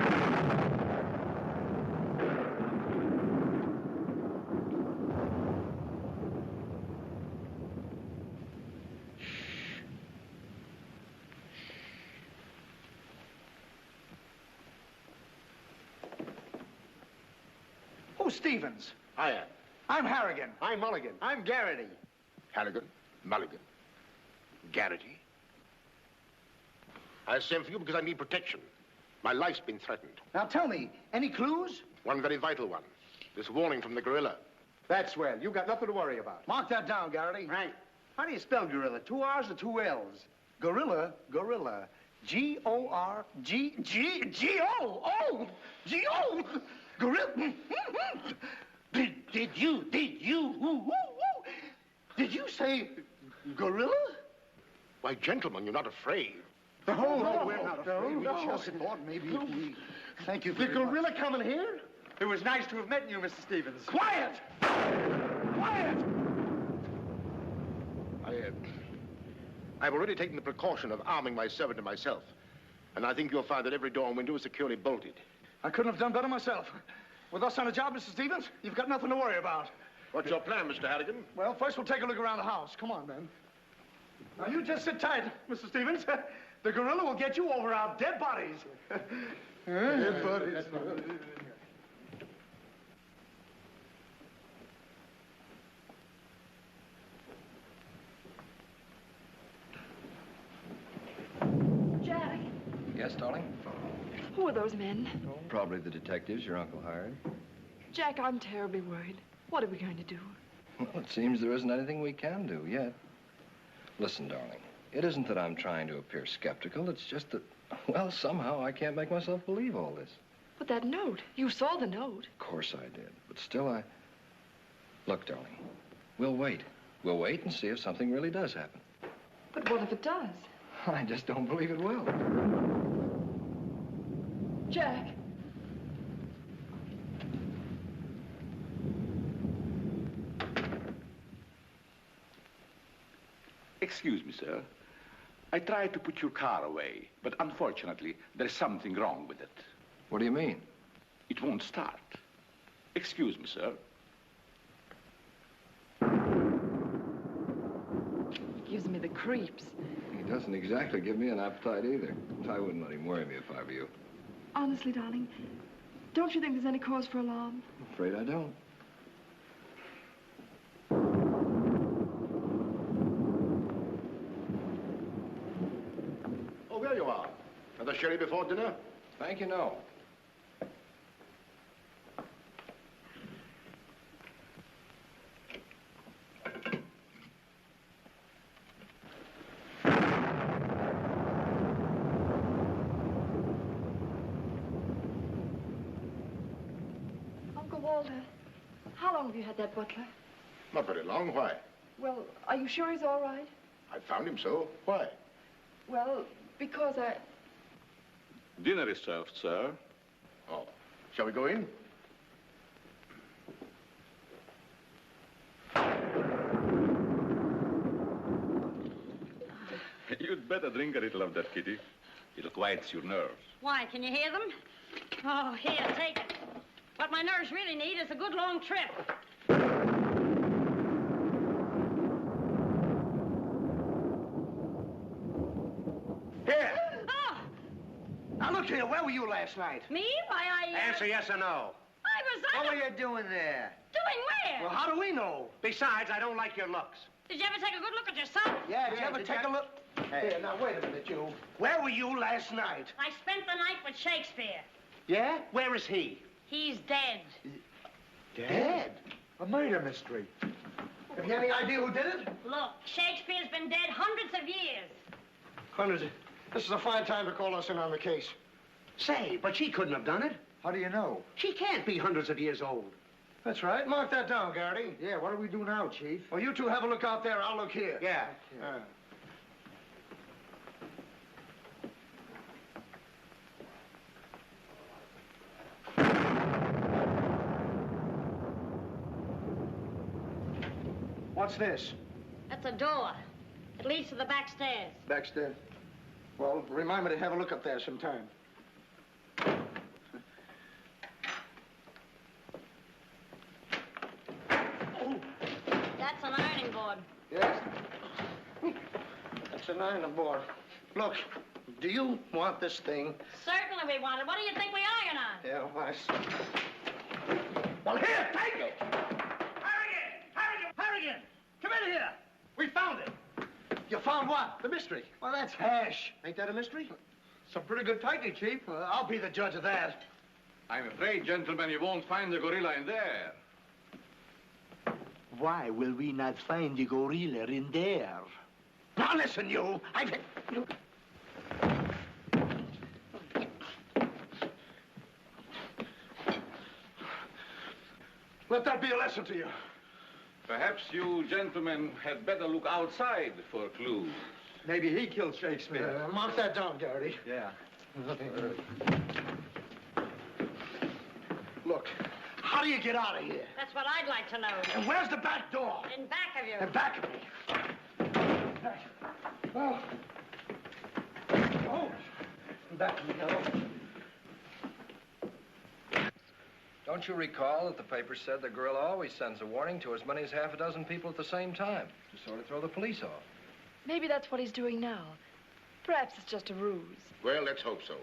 [SPEAKER 16] Who's Stevens?
[SPEAKER 11] I am.
[SPEAKER 16] I'm Harrigan.
[SPEAKER 15] I'm Mulligan.
[SPEAKER 16] I'm Garrity.
[SPEAKER 11] Harrigan, Mulligan, Garrity. I sent for you because I need protection. My life's been threatened.
[SPEAKER 16] Now tell me, any clues?
[SPEAKER 11] One very vital one. This warning from the gorilla.
[SPEAKER 15] That's swell. You got nothing to worry about.
[SPEAKER 16] Mark that down, Garrity.
[SPEAKER 15] Right.
[SPEAKER 16] How do you spell gorilla? 2 R's or 2 L's? Gorilla, gorilla. G-O-R-G-G-G-O. Oh, G-O. Gorilla. Did you say gorilla?
[SPEAKER 11] Why, gentlemen, you're not afraid.
[SPEAKER 16] No, we're not afraid. We just thought maybe if we... Thank you
[SPEAKER 15] The
[SPEAKER 16] very
[SPEAKER 15] gorilla coming here? It was nice to have met you, Mr. Stevens.
[SPEAKER 16] Quiet! Quiet!
[SPEAKER 11] I've already taken the precaution of arming my servant and myself. And I think you'll find that every door and window is securely bolted.
[SPEAKER 16] I couldn't have done better myself. With us on a job, Mr. Stevens, you've got nothing to worry about.
[SPEAKER 11] What's your plan, Mr. Harrigan?
[SPEAKER 16] Well, first we'll take a look around the house. Come on, then. Now, you just sit tight, Mr. Stevens. The gorilla will get you over our dead bodies. Dead bodies.
[SPEAKER 13] Jack,
[SPEAKER 14] Yes, darling?
[SPEAKER 13] who are those men?
[SPEAKER 14] Probably the detectives your uncle hired.
[SPEAKER 13] Jack, I'm terribly worried. What are we going to do?
[SPEAKER 14] Well, it seems there isn't anything we can do yet. Listen, darling, it isn't that I'm trying to appear skeptical. It's just that, well, somehow I can't make myself believe all this.
[SPEAKER 13] But that note, you saw the note.
[SPEAKER 14] Of course I did, but still Look, darling, we'll wait. We'll wait and see if something really does happen.
[SPEAKER 13] But what if it does?
[SPEAKER 14] I just don't believe it will.
[SPEAKER 13] Jack.
[SPEAKER 10] Excuse me, sir. I tried to put your car away, but unfortunately, there's something wrong with it.
[SPEAKER 14] What do you mean?
[SPEAKER 10] It won't start. Excuse me, sir.
[SPEAKER 13] It gives me the creeps.
[SPEAKER 14] He doesn't exactly give me an appetite either. I wouldn't let him worry me if I were you.
[SPEAKER 13] Honestly, darling, don't you think there's any cause for alarm?
[SPEAKER 14] I'm afraid I don't.
[SPEAKER 11] Oh, there you are. Another sherry before dinner?
[SPEAKER 14] Thank you, no.
[SPEAKER 13] Uncle Walter, how long have you had that butler?
[SPEAKER 11] Not very long. Why?
[SPEAKER 13] Well, are you sure he's all right?
[SPEAKER 11] I found him so. Why?
[SPEAKER 13] Well, because I...
[SPEAKER 10] Dinner is served, sir.
[SPEAKER 11] Oh. Shall we go in?
[SPEAKER 10] You'd better drink a little of that, Kitty. It'll quiet your nerves.
[SPEAKER 5] Why, can you hear them? Oh, here, take it. What my nerves really need is a good long trip.
[SPEAKER 16] Here.
[SPEAKER 5] Oh,
[SPEAKER 16] Now, look here. Where were you last night?
[SPEAKER 5] me? Why,
[SPEAKER 15] Answer yes or no.
[SPEAKER 16] What were you doing there?
[SPEAKER 5] Doing where?
[SPEAKER 16] Well, how do we know?
[SPEAKER 15] Besides, I don't like your looks.
[SPEAKER 5] Did you ever take a good look at yourself?
[SPEAKER 16] Yeah, did you ever take a look? Here, now, wait a minute, you. Where were you last night?
[SPEAKER 5] I spent the night with Shakespeare.
[SPEAKER 16] Yeah? Where is he?
[SPEAKER 5] He's dead.
[SPEAKER 16] Dead? A murder mystery. Have you any idea who did it?
[SPEAKER 5] Look, Shakespeare's been dead hundreds of years.
[SPEAKER 16] Hundreds. This is a fine time to call us in on the case.
[SPEAKER 15] Say, but she couldn't have done it.
[SPEAKER 16] How do you know?
[SPEAKER 15] She can't be hundreds of years old.
[SPEAKER 16] That's right. Mark that down, Garrity. Yeah, what do we do now, Chief? Well, you two have a look out there. I'll look here.
[SPEAKER 15] Yeah.
[SPEAKER 16] What's this?
[SPEAKER 5] That's a door. It leads to the back stairs.
[SPEAKER 16] Backstairs. Well, remind me to have a look up there sometime.
[SPEAKER 5] That's an ironing board.
[SPEAKER 16] Yes. That's an ironing board. Look, do you want this thing?
[SPEAKER 5] Certainly we want it. What do you think we iron on?
[SPEAKER 16] Yeah, well, I see. Well, here, take it!
[SPEAKER 17] Harrigan! Come in here! We found it.
[SPEAKER 16] You found what?
[SPEAKER 17] The mystery.
[SPEAKER 16] Well, that's hash.
[SPEAKER 17] Ain't that a mystery? Some pretty good tightening, Chief.
[SPEAKER 16] I'll be the judge of that.
[SPEAKER 10] I'm afraid, gentlemen, you won't find the gorilla in there.
[SPEAKER 17] Why will we not find the gorilla in there?
[SPEAKER 16] Now listen, you. Let that be a lesson to you.
[SPEAKER 10] Perhaps you gentlemen had better look outside for clues.
[SPEAKER 17] Maybe he killed Shakespeare.
[SPEAKER 16] Mark that down, Garrity.
[SPEAKER 17] Yeah.
[SPEAKER 16] Look, how do you get out of here?
[SPEAKER 5] That's what I'd like to know.
[SPEAKER 16] And where's the back door?
[SPEAKER 5] In back of you.
[SPEAKER 16] In back of me. Oh. Oh. In back of me, hello.
[SPEAKER 14] Don't you recall that the paper said the gorilla always sends a warning to as many as half a dozen people at the same time to sort of throw the police off?
[SPEAKER 13] Maybe that's what he's doing now. Perhaps it's just a ruse.
[SPEAKER 11] Well, let's hope so.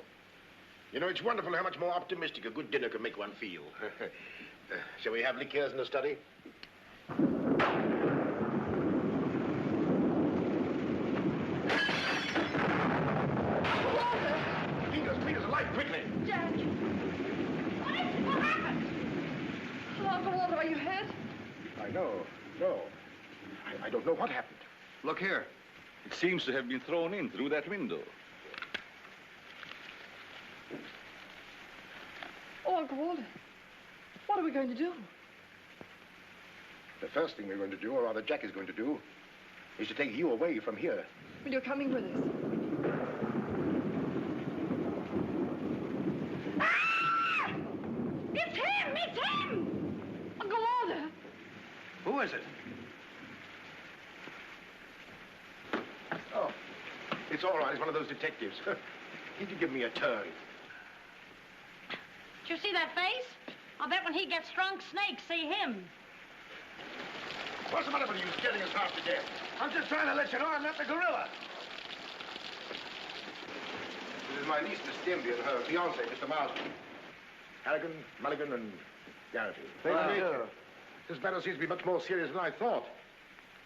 [SPEAKER 11] You know, it's wonderful how much more optimistic a good dinner can make one feel. Shall we have liqueurs in the study? Peters, light, quickly!
[SPEAKER 13] Jack! What happened? Oh, Uncle Walter, are you hurt?
[SPEAKER 11] I know. No. I don't know what happened.
[SPEAKER 10] Look here. It seems to have been thrown in through that window.
[SPEAKER 13] Oh, Uncle Walter, what are we going to do?
[SPEAKER 11] The first thing we're going to do, or rather Jack is going to do, is to take you away from here.
[SPEAKER 13] Well, you're coming with us. Ah! It's him! It's him! Uncle Walter!
[SPEAKER 16] Who is it?
[SPEAKER 11] Oh, it's all right. It's one of those detectives. He could give me a turn.
[SPEAKER 5] Did you see that face? I'll bet when he gets drunk, snakes see him.
[SPEAKER 11] What's the matter with you scaring us half to death?
[SPEAKER 16] I'm just trying to let you know I'm not the gorilla.
[SPEAKER 11] This is my niece, Miss Denby, and her fiancé, Mr. Marsden. Harrigan, Mulligan, and Garrity.
[SPEAKER 16] Thank you.
[SPEAKER 11] This matter seems to be much more serious than I thought.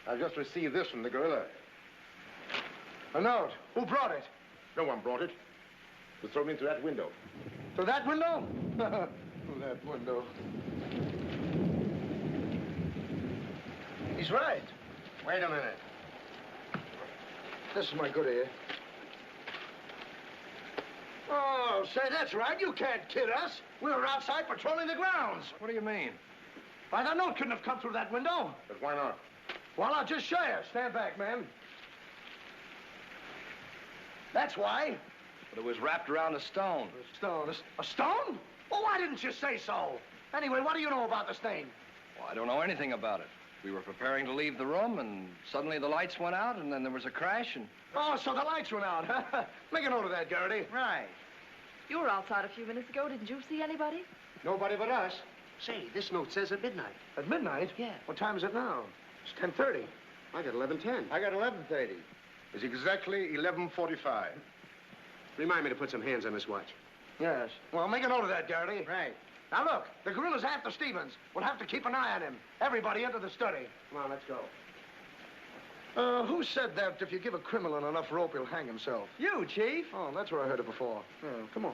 [SPEAKER 11] I've just received this from the gorilla.
[SPEAKER 16] A note. Who brought it?
[SPEAKER 11] No one brought it. It was thrown into that window.
[SPEAKER 16] Through that window? Through that window. He's right.
[SPEAKER 11] Wait a minute.
[SPEAKER 16] This is my good ear. Oh, say, that's right. You can't kid us. We were outside patrolling the grounds.
[SPEAKER 14] What do you mean?
[SPEAKER 16] Why, that note couldn't have come through that window.
[SPEAKER 11] But why not?
[SPEAKER 16] Well, I'll just show you. Stand back, man. That's why.
[SPEAKER 14] But it was wrapped around a stone.
[SPEAKER 16] A stone? A stone? Well, why didn't you say so? Anyway, what do you know about this thing?
[SPEAKER 14] Well, I don't know anything about it. We were preparing to leave the room, and suddenly the lights went out, and then there was a crash, and...
[SPEAKER 16] Oh, so the lights went out, huh? Make a note of that, Garrity.
[SPEAKER 13] Right. You were outside a few minutes ago. Didn't you see anybody?
[SPEAKER 16] Nobody but us.
[SPEAKER 15] Say, this note says at midnight.
[SPEAKER 16] At midnight?
[SPEAKER 15] Yeah.
[SPEAKER 16] What time is it now? It's 10:30.
[SPEAKER 11] I got 11:10.
[SPEAKER 16] I got 11:30.
[SPEAKER 11] It's exactly 11:45.
[SPEAKER 15] Remind me to put some hands on this watch.
[SPEAKER 16] Yes. Well, make a note of that, Garrity.
[SPEAKER 15] Right.
[SPEAKER 16] Now, look, the gorilla's after Stevens. We'll have to keep an eye on him. Everybody into the study.
[SPEAKER 15] Come on, let's go.
[SPEAKER 16] Who said that if you give a criminal enough rope, he'll hang himself?
[SPEAKER 17] You, Chief.
[SPEAKER 16] Oh, that's where I heard it before. Come on.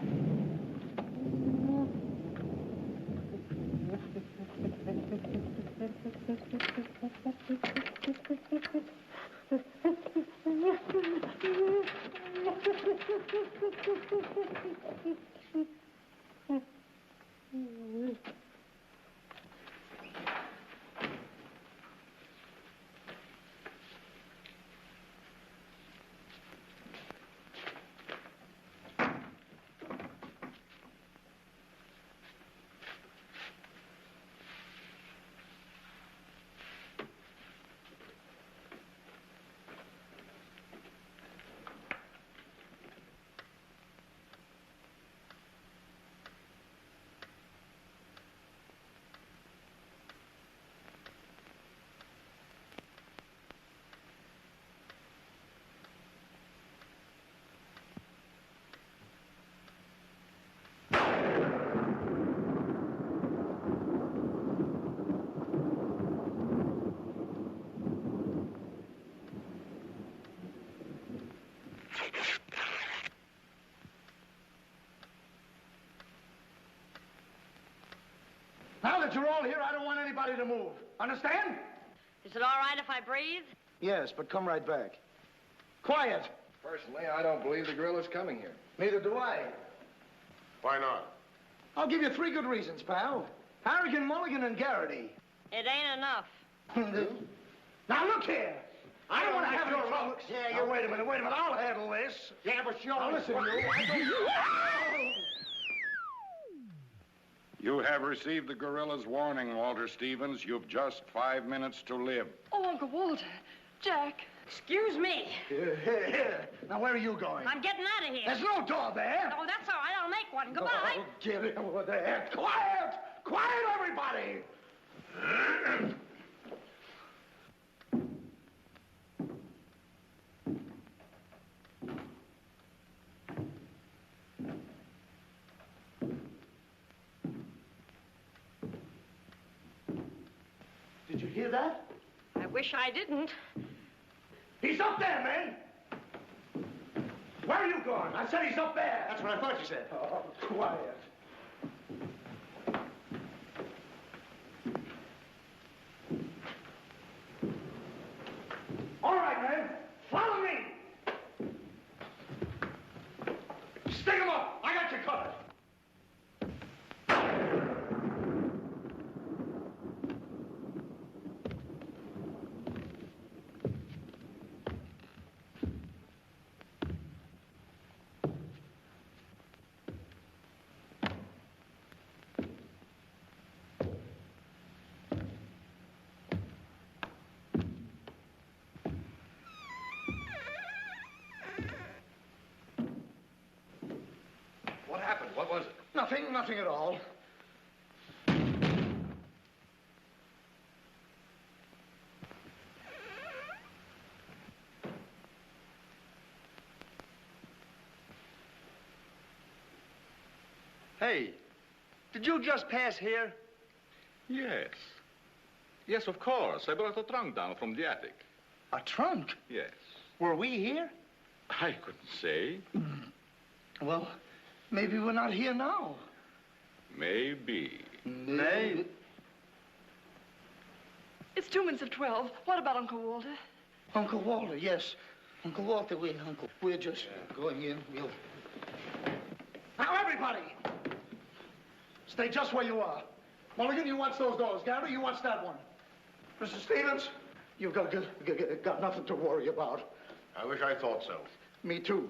[SPEAKER 16] Now that you're all here, I don't want anybody to move. Understand?
[SPEAKER 5] Is it all right if I breathe?
[SPEAKER 16] Yes, but come right back. Quiet.
[SPEAKER 14] Personally, I don't believe the gorilla's coming here.
[SPEAKER 16] Neither do I.
[SPEAKER 11] Why not?
[SPEAKER 16] I'll give you 3 good reasons, pal. Harrigan, Mulligan, and Garrity.
[SPEAKER 5] It ain't enough.
[SPEAKER 16] Now, look here. I don't want to have any trouble. Yeah, you wait a minute. I'll handle this.
[SPEAKER 11] Yeah, but you're...
[SPEAKER 16] Now, listen, you.
[SPEAKER 18] You have received the gorilla's warning, Walter Stevens. You've just 5 minutes to live.
[SPEAKER 13] Oh, Uncle Walter. Jack.
[SPEAKER 5] Excuse me.
[SPEAKER 16] Here. Now, where are you going?
[SPEAKER 5] I'm getting out of here.
[SPEAKER 16] There's no door there.
[SPEAKER 5] Oh, that's all right. I'll make one. Goodbye.
[SPEAKER 16] Oh, get over there. Quiet! Quiet, everybody! Did you hear that?
[SPEAKER 5] I wish I didn't.
[SPEAKER 16] He's up there, man! Where are you going? I said he's up there.
[SPEAKER 11] That's what I thought you said.
[SPEAKER 16] Oh, quiet. All right, man. Follow me. Stick him up. I got you covered.
[SPEAKER 14] What happened? What was it?
[SPEAKER 16] Nothing at all.
[SPEAKER 17] Hey, did you just pass here?
[SPEAKER 10] Yes. Yes, of course. I brought a trunk down from the attic.
[SPEAKER 16] A trunk?
[SPEAKER 10] Yes.
[SPEAKER 16] Were we here?
[SPEAKER 10] I couldn't say.
[SPEAKER 16] Well, maybe we're not here now.
[SPEAKER 10] Maybe.
[SPEAKER 16] Maybe.
[SPEAKER 13] It's 2 minutes of 12. What about Uncle Walter?
[SPEAKER 16] Uncle Walter, yes. Uncle Walter, we're just going in. Now, everybody! Stay just where you are. Mulligan, you watch those doors. Garrity, you watch that one. Mr. Stevens, you've got nothing to worry about.
[SPEAKER 11] I wish I thought so.
[SPEAKER 16] Me too.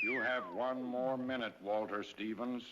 [SPEAKER 18] You have 1 more minute, Walter Stevens.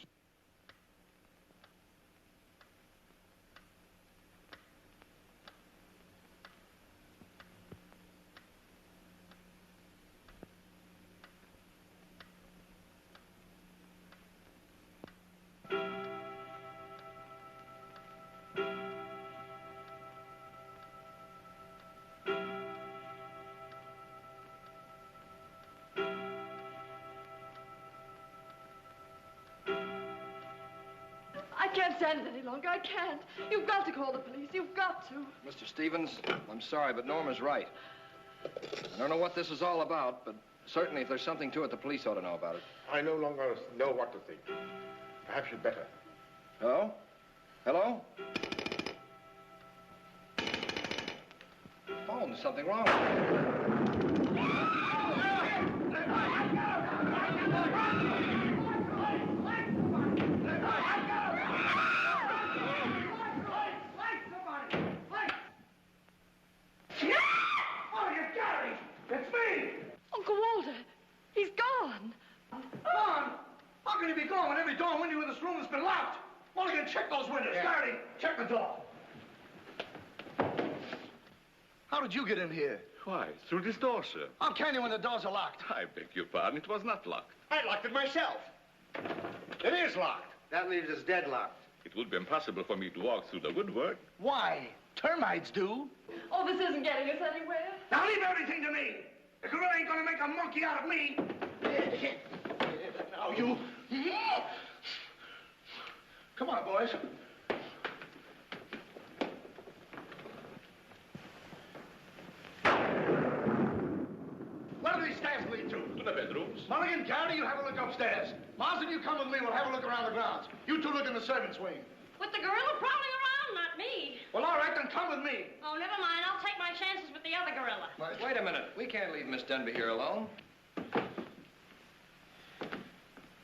[SPEAKER 13] I can't stand it any longer. I can't. You've got to call the police. You've got to.
[SPEAKER 14] Mr. Stevens, I'm sorry, but Norma's right. I don't know what this is all about, but certainly if there's something to it, the police ought to know about it.
[SPEAKER 11] I no longer know what to think. Perhaps you'd better.
[SPEAKER 14] Hello? Hello? Phone, there's something wrong with it.
[SPEAKER 13] Uncle Walter, he's gone.
[SPEAKER 16] Gone? How can he be gone when every door and window in this room has been locked? Mulligan, check those windows.
[SPEAKER 10] Yeah.
[SPEAKER 16] Garrity, check the door. How did you get in here?
[SPEAKER 10] Why, through this door, sir.
[SPEAKER 16] How can you when the doors are locked?
[SPEAKER 10] I beg your pardon, it was not locked.
[SPEAKER 17] I locked it myself. It is locked. That leaves us deadlocked.
[SPEAKER 10] It would be impossible for me to walk through the woodwork.
[SPEAKER 16] Why? Termites do.
[SPEAKER 13] Oh, this isn't getting us anywhere.
[SPEAKER 16] Now leave everything to me. The gorilla ain't gonna make a monkey out of me. Now you. Come on, boys. Where do these stairs lead to?
[SPEAKER 10] To the bedrooms.
[SPEAKER 16] Mulligan, Garrity, you have a look upstairs. Marsden, you come with me. We'll have a look around the grounds. You two look in the servants' wing.
[SPEAKER 5] With the gorilla prowling around, not me.
[SPEAKER 16] Well, all right, then come with me.
[SPEAKER 5] Oh, never mind. I'll take my chances with the other gorilla.
[SPEAKER 14] Wait a minute. We can't leave Miss Denby here alone.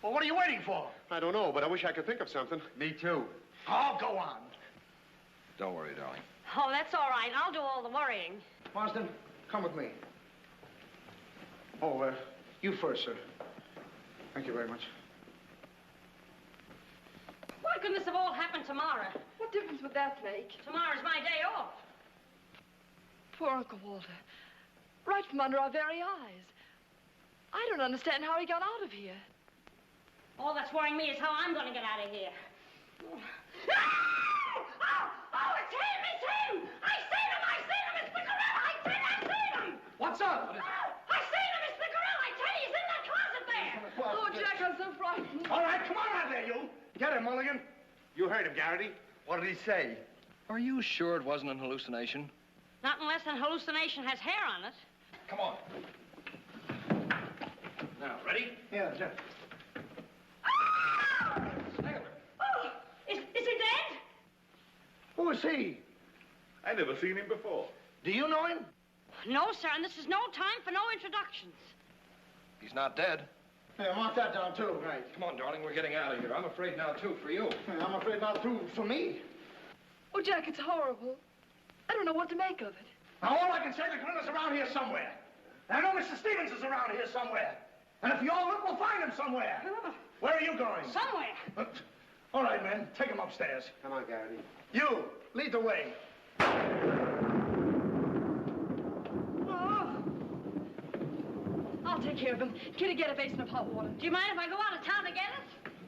[SPEAKER 16] Well, what are you waiting for?
[SPEAKER 17] I don't know, but I wish I could think of something. Me too.
[SPEAKER 16] Oh, go on.
[SPEAKER 14] Don't worry, darling.
[SPEAKER 5] Oh, that's all right. I'll do all the worrying.
[SPEAKER 16] Marsden, come with me. Oh, you first, sir. Thank you very much.
[SPEAKER 5] Why couldn't this have all happened tomorrow?
[SPEAKER 13] What difference would that make?
[SPEAKER 5] Tomorrow's my day off.
[SPEAKER 13] Poor Uncle Walter. Right from under our very eyes. I don't understand how he got out of here.
[SPEAKER 5] All that's worrying me is how I'm going to get out of here. Oh, it's him! It's him! I seen him! I seen him! It's the gorilla! I seen him!
[SPEAKER 16] What's up?
[SPEAKER 5] I seen him! It's the gorilla! I tell you, he's in that closet there!
[SPEAKER 13] Oh, Jack, I'm so frightened.
[SPEAKER 16] All right, come on out there, you. Get him, Mulligan.
[SPEAKER 17] You heard him, Garrity. What did he say?
[SPEAKER 14] Are you sure it wasn't an hallucination?
[SPEAKER 5] Not unless an hallucination has hair on it.
[SPEAKER 14] Come on. Now, ready?
[SPEAKER 16] Yeah, Jack.
[SPEAKER 5] Oh, is he dead?
[SPEAKER 16] Who is he?
[SPEAKER 10] I never seen him before.
[SPEAKER 16] Do you know him?
[SPEAKER 5] No, sir, and this is no time for no introductions.
[SPEAKER 14] He's not dead.
[SPEAKER 16] Yeah, mark that down, too.
[SPEAKER 14] Right. Come on, darling, we're getting out of here. I'm afraid now, too, for you.
[SPEAKER 16] Yeah, I'm afraid not, too, for me.
[SPEAKER 13] Oh, Jack, it's horrible. I don't know what to make of it.
[SPEAKER 16] Now, all I can say, the gorilla's around here somewhere. And I know Mr. Stevens is around here somewhere. And if you all look, we'll find him somewhere. Where are you going?
[SPEAKER 5] Somewhere.
[SPEAKER 16] All right, men, take him upstairs.
[SPEAKER 17] Come on, Garrity.
[SPEAKER 16] You, lead the way.
[SPEAKER 13] I'll take care of him. Kitty, get a basin of hot water.
[SPEAKER 5] Do you mind if I go out of town to get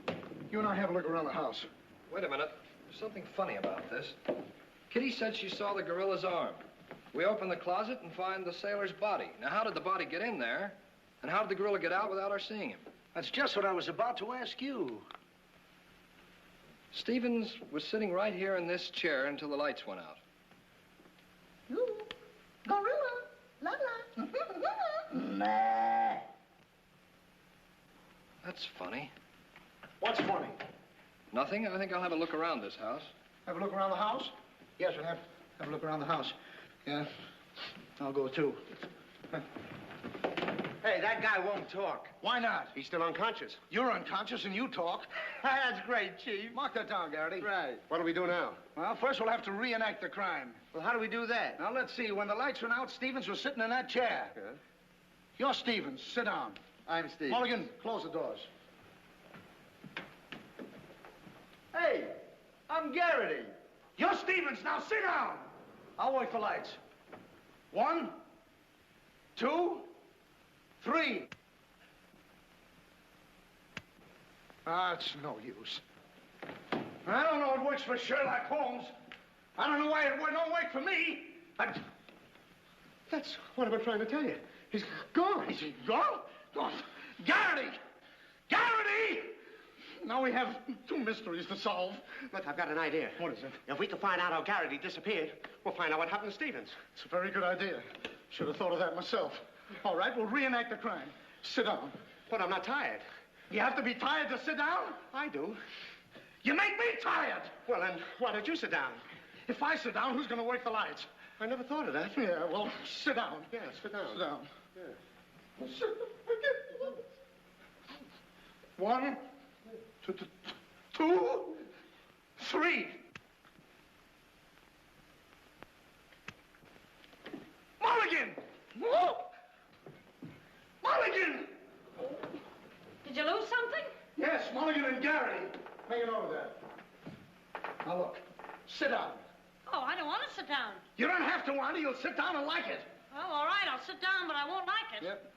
[SPEAKER 5] it?
[SPEAKER 16] You and I have a look around the house.
[SPEAKER 14] Wait a minute. There's something funny about this. Kitty said she saw the gorilla's arm. We open the closet and find the sailor's body. Now, how did the body get in there? And how did the gorilla get out without our seeing him?
[SPEAKER 16] That's just what I was about to ask you.
[SPEAKER 14] Stevens was sitting right here in this chair until the lights went out.
[SPEAKER 9] Ooh, gorilla, la la.
[SPEAKER 16] Nah.
[SPEAKER 14] That's funny.
[SPEAKER 16] What's funny?
[SPEAKER 14] Nothing. I think I'll have a look around this house.
[SPEAKER 16] Have a look around the house? Yes, we'll have a look around the house. Yeah, I'll go too.
[SPEAKER 17] Hey, that guy won't talk.
[SPEAKER 16] Why not?
[SPEAKER 17] He's still unconscious.
[SPEAKER 16] You're unconscious and you talk.
[SPEAKER 17] That's great, Chief.
[SPEAKER 16] Mark that down, Garrity.
[SPEAKER 17] Right. What do we do now?
[SPEAKER 16] Well, first we'll have to reenact the crime.
[SPEAKER 17] Well, how do we do that?
[SPEAKER 16] Now, let's see. When the lights went out, Stevens was sitting in that chair.
[SPEAKER 17] Yeah.
[SPEAKER 16] You're Stevens. Sit down.
[SPEAKER 17] I'm Steve.
[SPEAKER 16] Mulligan, close the doors.
[SPEAKER 17] Hey, I'm Garrity.
[SPEAKER 16] You're Stevens. Now sit down. I'll wait for lights. 1, 2, 3. It's no use. I don't know it works for Sherlock Holmes. I don't know why it don't work for me.
[SPEAKER 17] That's what I've been trying to tell you. He's gone.
[SPEAKER 16] Is he gone? Gone. Garrity! Garrity! Now we have 2 mysteries to solve.
[SPEAKER 17] Look, I've got an idea.
[SPEAKER 16] What is it?
[SPEAKER 17] If we can find out how Garrity disappeared, we'll find out what happened to Stevens.
[SPEAKER 16] It's a very good idea. Should have thought of that myself. All right, we'll reenact the crime. Sit down.
[SPEAKER 17] But I'm not tired.
[SPEAKER 16] You have to be tired to sit down?
[SPEAKER 17] I do.
[SPEAKER 16] You make me tired.
[SPEAKER 17] Well, then, why don't you sit down?
[SPEAKER 16] If I sit down, who's going to work the lights?
[SPEAKER 17] I never thought of that.
[SPEAKER 16] Yeah, well, sit down.
[SPEAKER 17] Yeah, sit down.
[SPEAKER 16] Sit down.
[SPEAKER 17] Yeah.
[SPEAKER 16] Sit down. 1, 2, 3. Mulligan! Mulligan! Take it over there. Now, look. Sit down.
[SPEAKER 5] Oh, I don't want to sit down.
[SPEAKER 16] You don't have to want it. You'll sit down and like it.
[SPEAKER 5] Oh, all right, I'll sit down, but I won't like it.
[SPEAKER 16] Yep.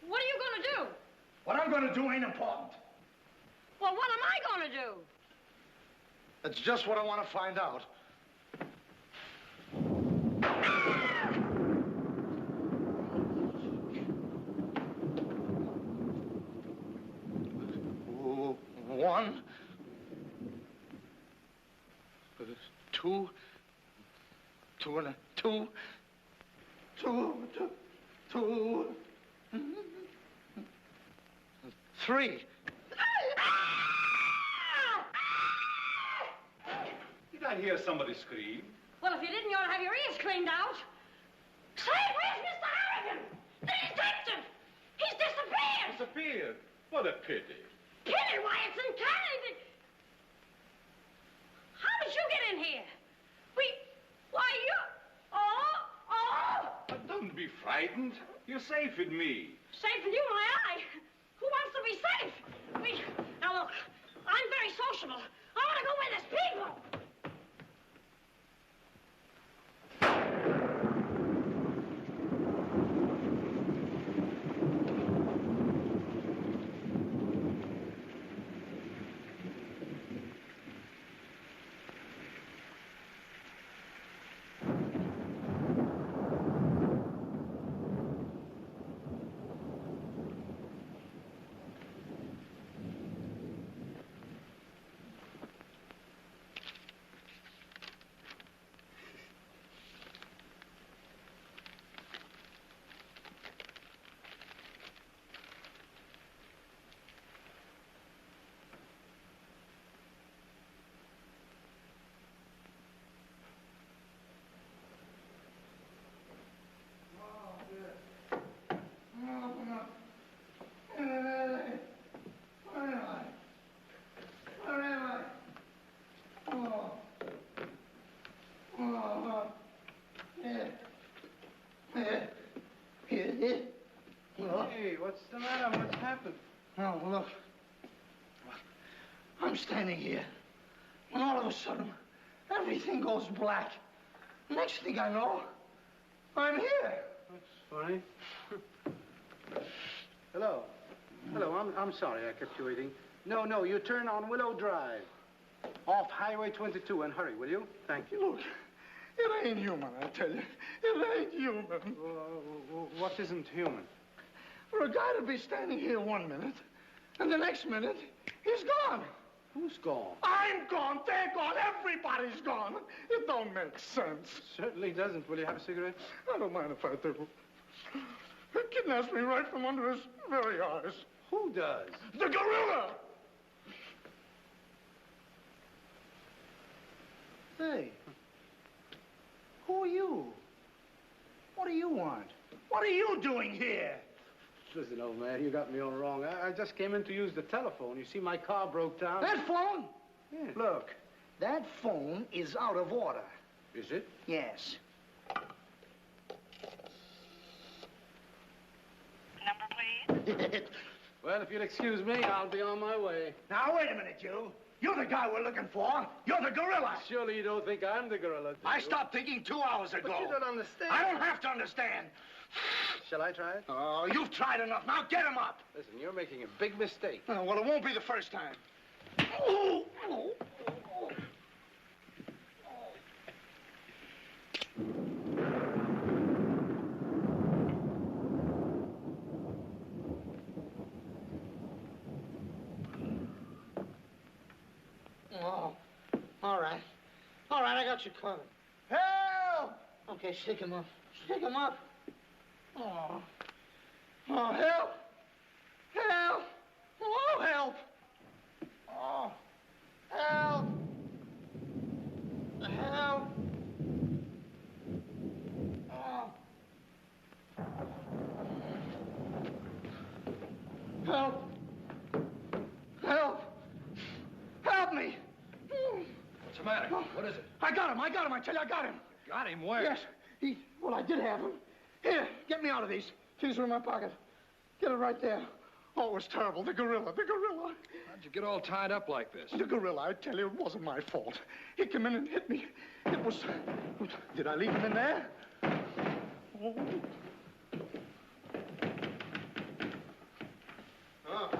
[SPEAKER 5] What are you going to do?
[SPEAKER 16] What I'm going to do ain't important.
[SPEAKER 5] Well, what am I going to do?
[SPEAKER 16] That's just what I want to find out. One, two, three.
[SPEAKER 19] Did I hear somebody scream?
[SPEAKER 5] Well, if you didn't, you ought to have your ears cleaned out. Say, where's Mr. Harrigan? The detective! He's disappeared!
[SPEAKER 19] Disappeared? What a pity.
[SPEAKER 5] Pity? Why, it's uncanny. How did you get in here? Why, you... Oh!
[SPEAKER 19] Don't be frightened. You're safe with me.
[SPEAKER 5] Safe with you, my eye. Who wants to be safe? Now, look, I'm very sociable. I want to go where there's people.
[SPEAKER 16] Hey, what's the matter? What's happened? Oh, look. I'm standing here, and all of a sudden, everything goes black. Next thing I know, I'm here.
[SPEAKER 6] That's funny. Hello. Hello, I'm sorry I kept you waiting. No, you turn on Willow Drive. Off Highway 22, and hurry, will you? Thank you.
[SPEAKER 16] Look, it ain't human, I tell you. It ain't human.
[SPEAKER 6] What isn't human?
[SPEAKER 16] For a guy to be standing here 1 minute, and the next minute, he's gone.
[SPEAKER 6] Who's gone?
[SPEAKER 16] I'm gone, they're gone, everybody's gone. It don't make sense.
[SPEAKER 6] Certainly doesn't. Will you have a cigarette?
[SPEAKER 16] I don't mind if I do. He kidnaps me right from under his very eyes.
[SPEAKER 6] Who does?
[SPEAKER 16] The gorilla!
[SPEAKER 6] Hey, who are you? What do you want?
[SPEAKER 16] What are you doing here?
[SPEAKER 6] Listen, old man, you got me all wrong. I just came in to use the telephone. You see, my car broke down.
[SPEAKER 16] That phone?
[SPEAKER 6] Yeah.
[SPEAKER 16] Look, that phone is out of order.
[SPEAKER 6] Is it?
[SPEAKER 16] Yes.
[SPEAKER 12] Number, please.
[SPEAKER 6] Well, if you'll excuse me, I'll be on my way.
[SPEAKER 16] Now, wait a minute, you. You're the guy we're looking for. You're the gorilla.
[SPEAKER 6] Surely you don't think I'm the gorilla, do
[SPEAKER 16] I
[SPEAKER 6] you?
[SPEAKER 16] stopped thinking 2 hours ago.
[SPEAKER 6] But you don't understand.
[SPEAKER 16] I don't have to understand.
[SPEAKER 6] Shall I try it?
[SPEAKER 16] Oh, you've tried enough. Now get him up.
[SPEAKER 6] Listen, you're making a big mistake.
[SPEAKER 16] Oh, well, it won't be the first time. Oh, all right. All right, I got you covered. Help! Okay, shake him up. Shake him up. Oh. Oh, help! Help! Oh, help! Oh, help! Help! Oh. Help! Help! Help me!
[SPEAKER 14] What's the matter? What is it?
[SPEAKER 16] I got him. I tell you, I got him.
[SPEAKER 14] Got him where?
[SPEAKER 16] Yes. Well, I did have him. Here, get me out of these. Keys are in my pocket. Get it right there. Oh, it was terrible. The gorilla.
[SPEAKER 14] How'd you get all tied up like this?
[SPEAKER 16] The gorilla, I tell you, it wasn't my fault. He came in and hit me. It was... Did I leave him in there? Oh.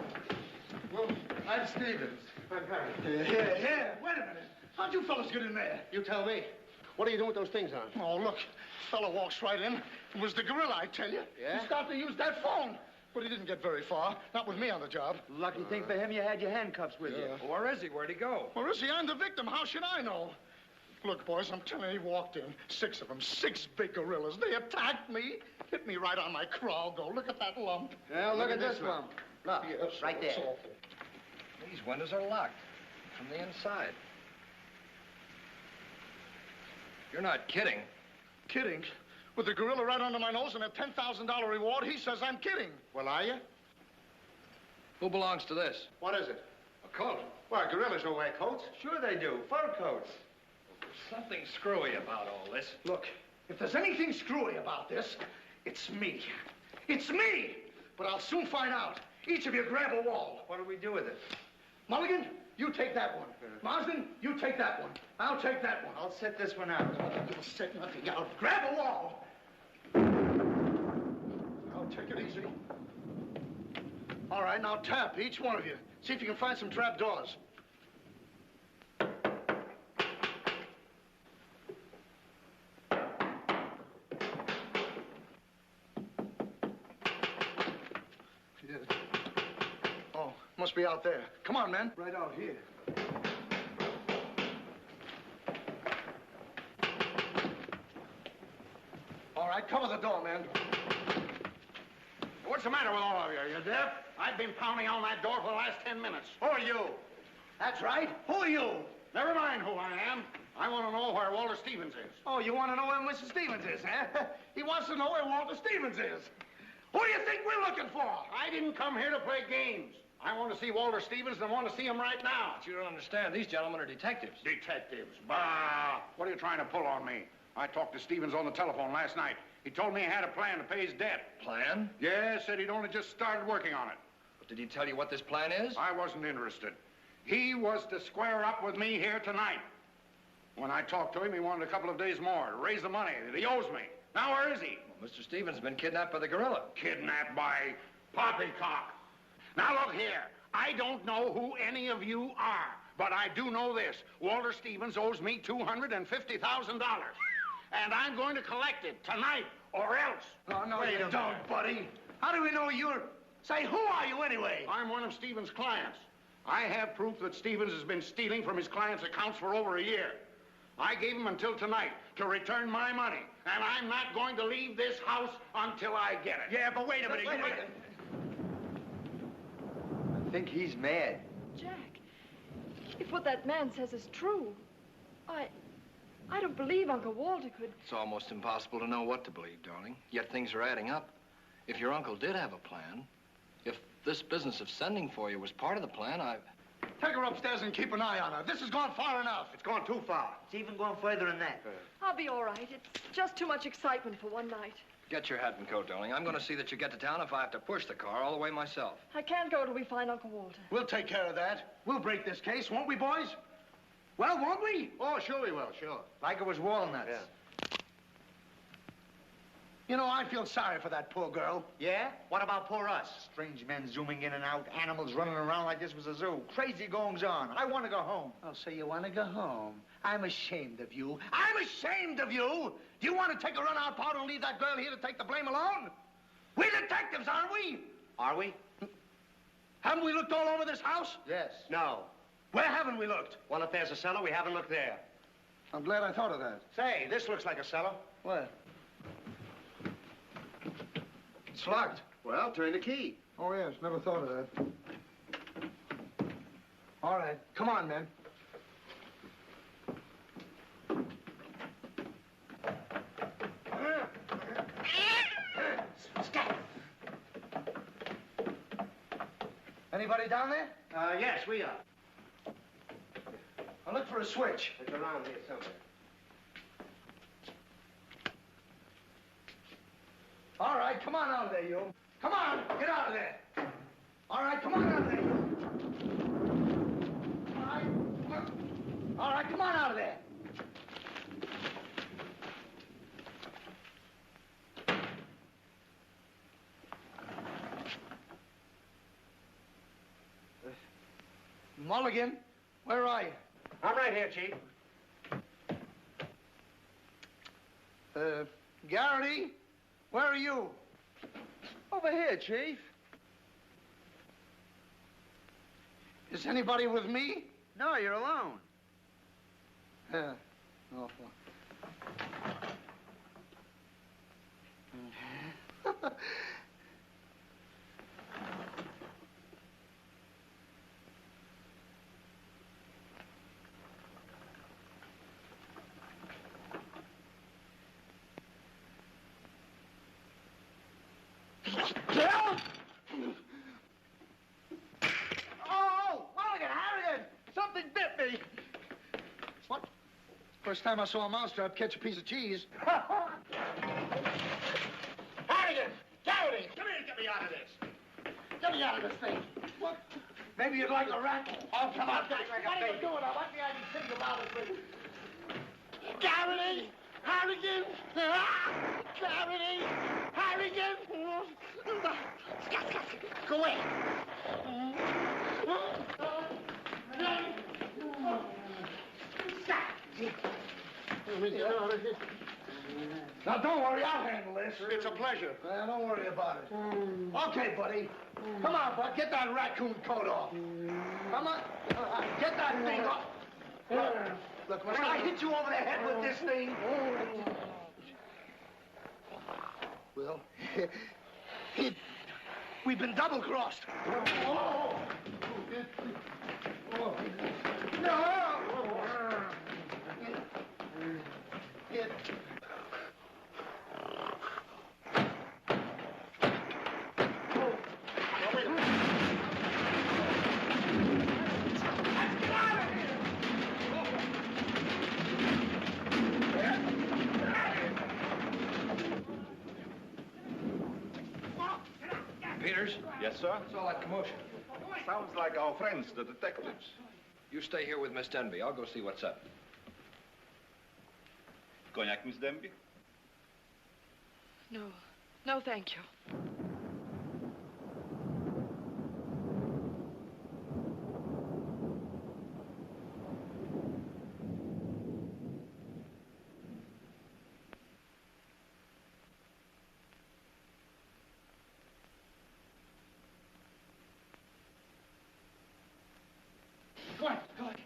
[SPEAKER 16] Well, I'm Stevens. I'm Harry. Yeah. Wait a minute. How'd you fellas get in there?
[SPEAKER 17] You tell me. What are you doing with those things on?
[SPEAKER 16] Oh, look. Fellow walks right in. It was the gorilla, I tell you.
[SPEAKER 17] Yeah?
[SPEAKER 16] He started to use that phone. But he didn't get very far. Not with me on the job.
[SPEAKER 15] Lucky thing for him, you had your handcuffs with you.
[SPEAKER 14] Well, where is he? Where'd he go?
[SPEAKER 16] Where is he? I'm the victim. How should I know? Look, boys, I'm telling you, he walked in. 6 of them. 6 big gorillas. They attacked me. Hit me right on my crawl. Go. Look at that lump.
[SPEAKER 15] Well, look at this lump. Look,
[SPEAKER 16] yes,
[SPEAKER 15] right there.
[SPEAKER 14] These windows are locked from the inside. You're not kidding.
[SPEAKER 16] Kidding? With the gorilla right under my nose and a $10,000 reward, he says I'm kidding.
[SPEAKER 17] Well, are you?
[SPEAKER 14] Who belongs to this?
[SPEAKER 17] What is it?
[SPEAKER 14] A coat.
[SPEAKER 17] Why, gorillas don't wear coats.
[SPEAKER 15] Sure they do. Fur coats.
[SPEAKER 14] Something screwy about all this.
[SPEAKER 16] Look, if there's anything screwy about this, it's me. It's me! But I'll soon find out. Each of you grab a wall.
[SPEAKER 15] What do we do with it?
[SPEAKER 16] Mulligan, you take that one. Marsden, you take that one. I'll take that one.
[SPEAKER 15] I'll set this one out.
[SPEAKER 16] You'll set nothing out. Grab a wall. Now, take it easy. All right, now tap, each one of you. See if you can find some trap doors. Oh, must be out there. Come on, man. Right out here. All right, cover the door, man.
[SPEAKER 17] What's the matter with all of you? Are you deaf? I've been pounding on that door for the last 10 minutes. Who are you?
[SPEAKER 16] That's right. Who are you?
[SPEAKER 17] Never mind who I am. I want to know where Walter Stevens is.
[SPEAKER 16] Oh, you want to know where Mr. Stevens is, huh? He wants to know where Walter Stevens is. Who do you think we're looking for?
[SPEAKER 17] I didn't come here to play games. I want to see Walter Stevens and I want to see him right now.
[SPEAKER 14] But you don't understand. These gentlemen are detectives.
[SPEAKER 17] Detectives? Bah! What are you trying to pull on me? I talked to Stevens on the telephone last night. He told me he had a plan to pay his debt.
[SPEAKER 14] Plan?
[SPEAKER 17] Yeah, said he'd only just started working on it.
[SPEAKER 14] But did he tell you what this plan is?
[SPEAKER 17] I wasn't interested. He was to square up with me here tonight. When I talked to him, he wanted a couple of days more to raise the money that he owes me. Now, where is he?
[SPEAKER 14] Well, Mr. Stevens has been kidnapped by the gorilla.
[SPEAKER 17] Kidnapped by poppycock. Now, look here. I don't know who any of you are, but I do know this. Walter Stevens owes me $250,000. And I'm going to collect it tonight, or else.
[SPEAKER 16] Oh, no, you don't, buddy. How do we know you're... Say, who are you anyway?
[SPEAKER 17] I'm one of Stevens' clients. I have proof that Stevens has been stealing from his clients' accounts for over a year. I gave him until tonight to return my money, and I'm not going to leave this house until I get it.
[SPEAKER 16] Yeah, but wait a minute.
[SPEAKER 15] Wait. I think he's mad.
[SPEAKER 13] Jack, if what that man says is true, I don't believe Uncle Walter could...
[SPEAKER 14] It's almost impossible to know what to believe, darling. Yet things are adding up. If your uncle did have a plan, if this business of sending for you was part of the plan,
[SPEAKER 16] Take her upstairs and keep an eye on her. This has gone far enough.
[SPEAKER 17] It's gone too far.
[SPEAKER 15] It's even gone further than that.
[SPEAKER 13] I'll be all right. It's just too much excitement for one night.
[SPEAKER 14] Get your hat and coat, darling. I'm going to see that you get to town if I have to push the car all the way myself.
[SPEAKER 13] I can't go till we find Uncle Walter.
[SPEAKER 16] We'll take care of that. We'll break this case, won't we, boys? Well, won't we?
[SPEAKER 17] Oh, sure we will, sure.
[SPEAKER 15] Like it was walnuts.
[SPEAKER 17] Yeah.
[SPEAKER 16] You know, I feel sorry for that poor girl.
[SPEAKER 15] Yeah? What about poor us? Strange men zooming in and out, animals running around like this was a zoo. Crazy goings on. I want to go home.
[SPEAKER 16] Oh, so you want to go home? I'm ashamed of you. I'm ashamed of you! Do you want to take a run-out powder and leave that girl here to take the blame alone? We're detectives, aren't we?
[SPEAKER 15] Are we?
[SPEAKER 16] Haven't we looked all over this house?
[SPEAKER 15] Yes.
[SPEAKER 17] No.
[SPEAKER 16] Where haven't we looked?
[SPEAKER 17] Well, if there's a cellar, we haven't looked there.
[SPEAKER 16] I'm glad I thought of that.
[SPEAKER 17] Say, this looks like a cellar.
[SPEAKER 16] Where? It's locked.
[SPEAKER 17] Well, turn the key.
[SPEAKER 16] Oh, yes. Never thought of that. All right. Come on, men. Anybody down there?
[SPEAKER 17] Yes, we are.
[SPEAKER 16] I'll look for a switch.
[SPEAKER 17] It's around here somewhere.
[SPEAKER 16] All right, come on out of there, you. Come on, get out of there. All right, come on out of there. All right. All right, come on out of there. Mulligan, where are you?
[SPEAKER 15] I'm right here, Chief.
[SPEAKER 16] Garrity, where are you?
[SPEAKER 15] Over here, Chief.
[SPEAKER 16] Is anybody with me?
[SPEAKER 15] No, you're alone.
[SPEAKER 16] Oh, Oh, Mulligan, Harrigan! Something bit me. What? First time I saw a mousetrap catch a piece of cheese. Harrigan! Garrity! Come here and get me out of this. Get me out of this thing. What? Maybe you'd like a rat? Oh, come on. What are you doing? I want the ID think about it, please. Garrity! Harrigan! Garrity! Harrigan! Go away. Now, don't worry, I'll handle this.
[SPEAKER 15] It's a pleasure.
[SPEAKER 16] Don't worry about it. Okay, buddy. Come on, bud. Get that raccoon coat off. Come on. Get that thing off. Look, when I hit you over the head with this thing... Well, we've been double-crossed. No!
[SPEAKER 14] Peters?
[SPEAKER 19] Yes, sir?
[SPEAKER 14] What's all that commotion?
[SPEAKER 19] Sounds like our friends, the detectives.
[SPEAKER 14] You stay here with Miss Denby. I'll go see what's up.
[SPEAKER 19] Cognac, Miss Denby?
[SPEAKER 13] No. No, thank you.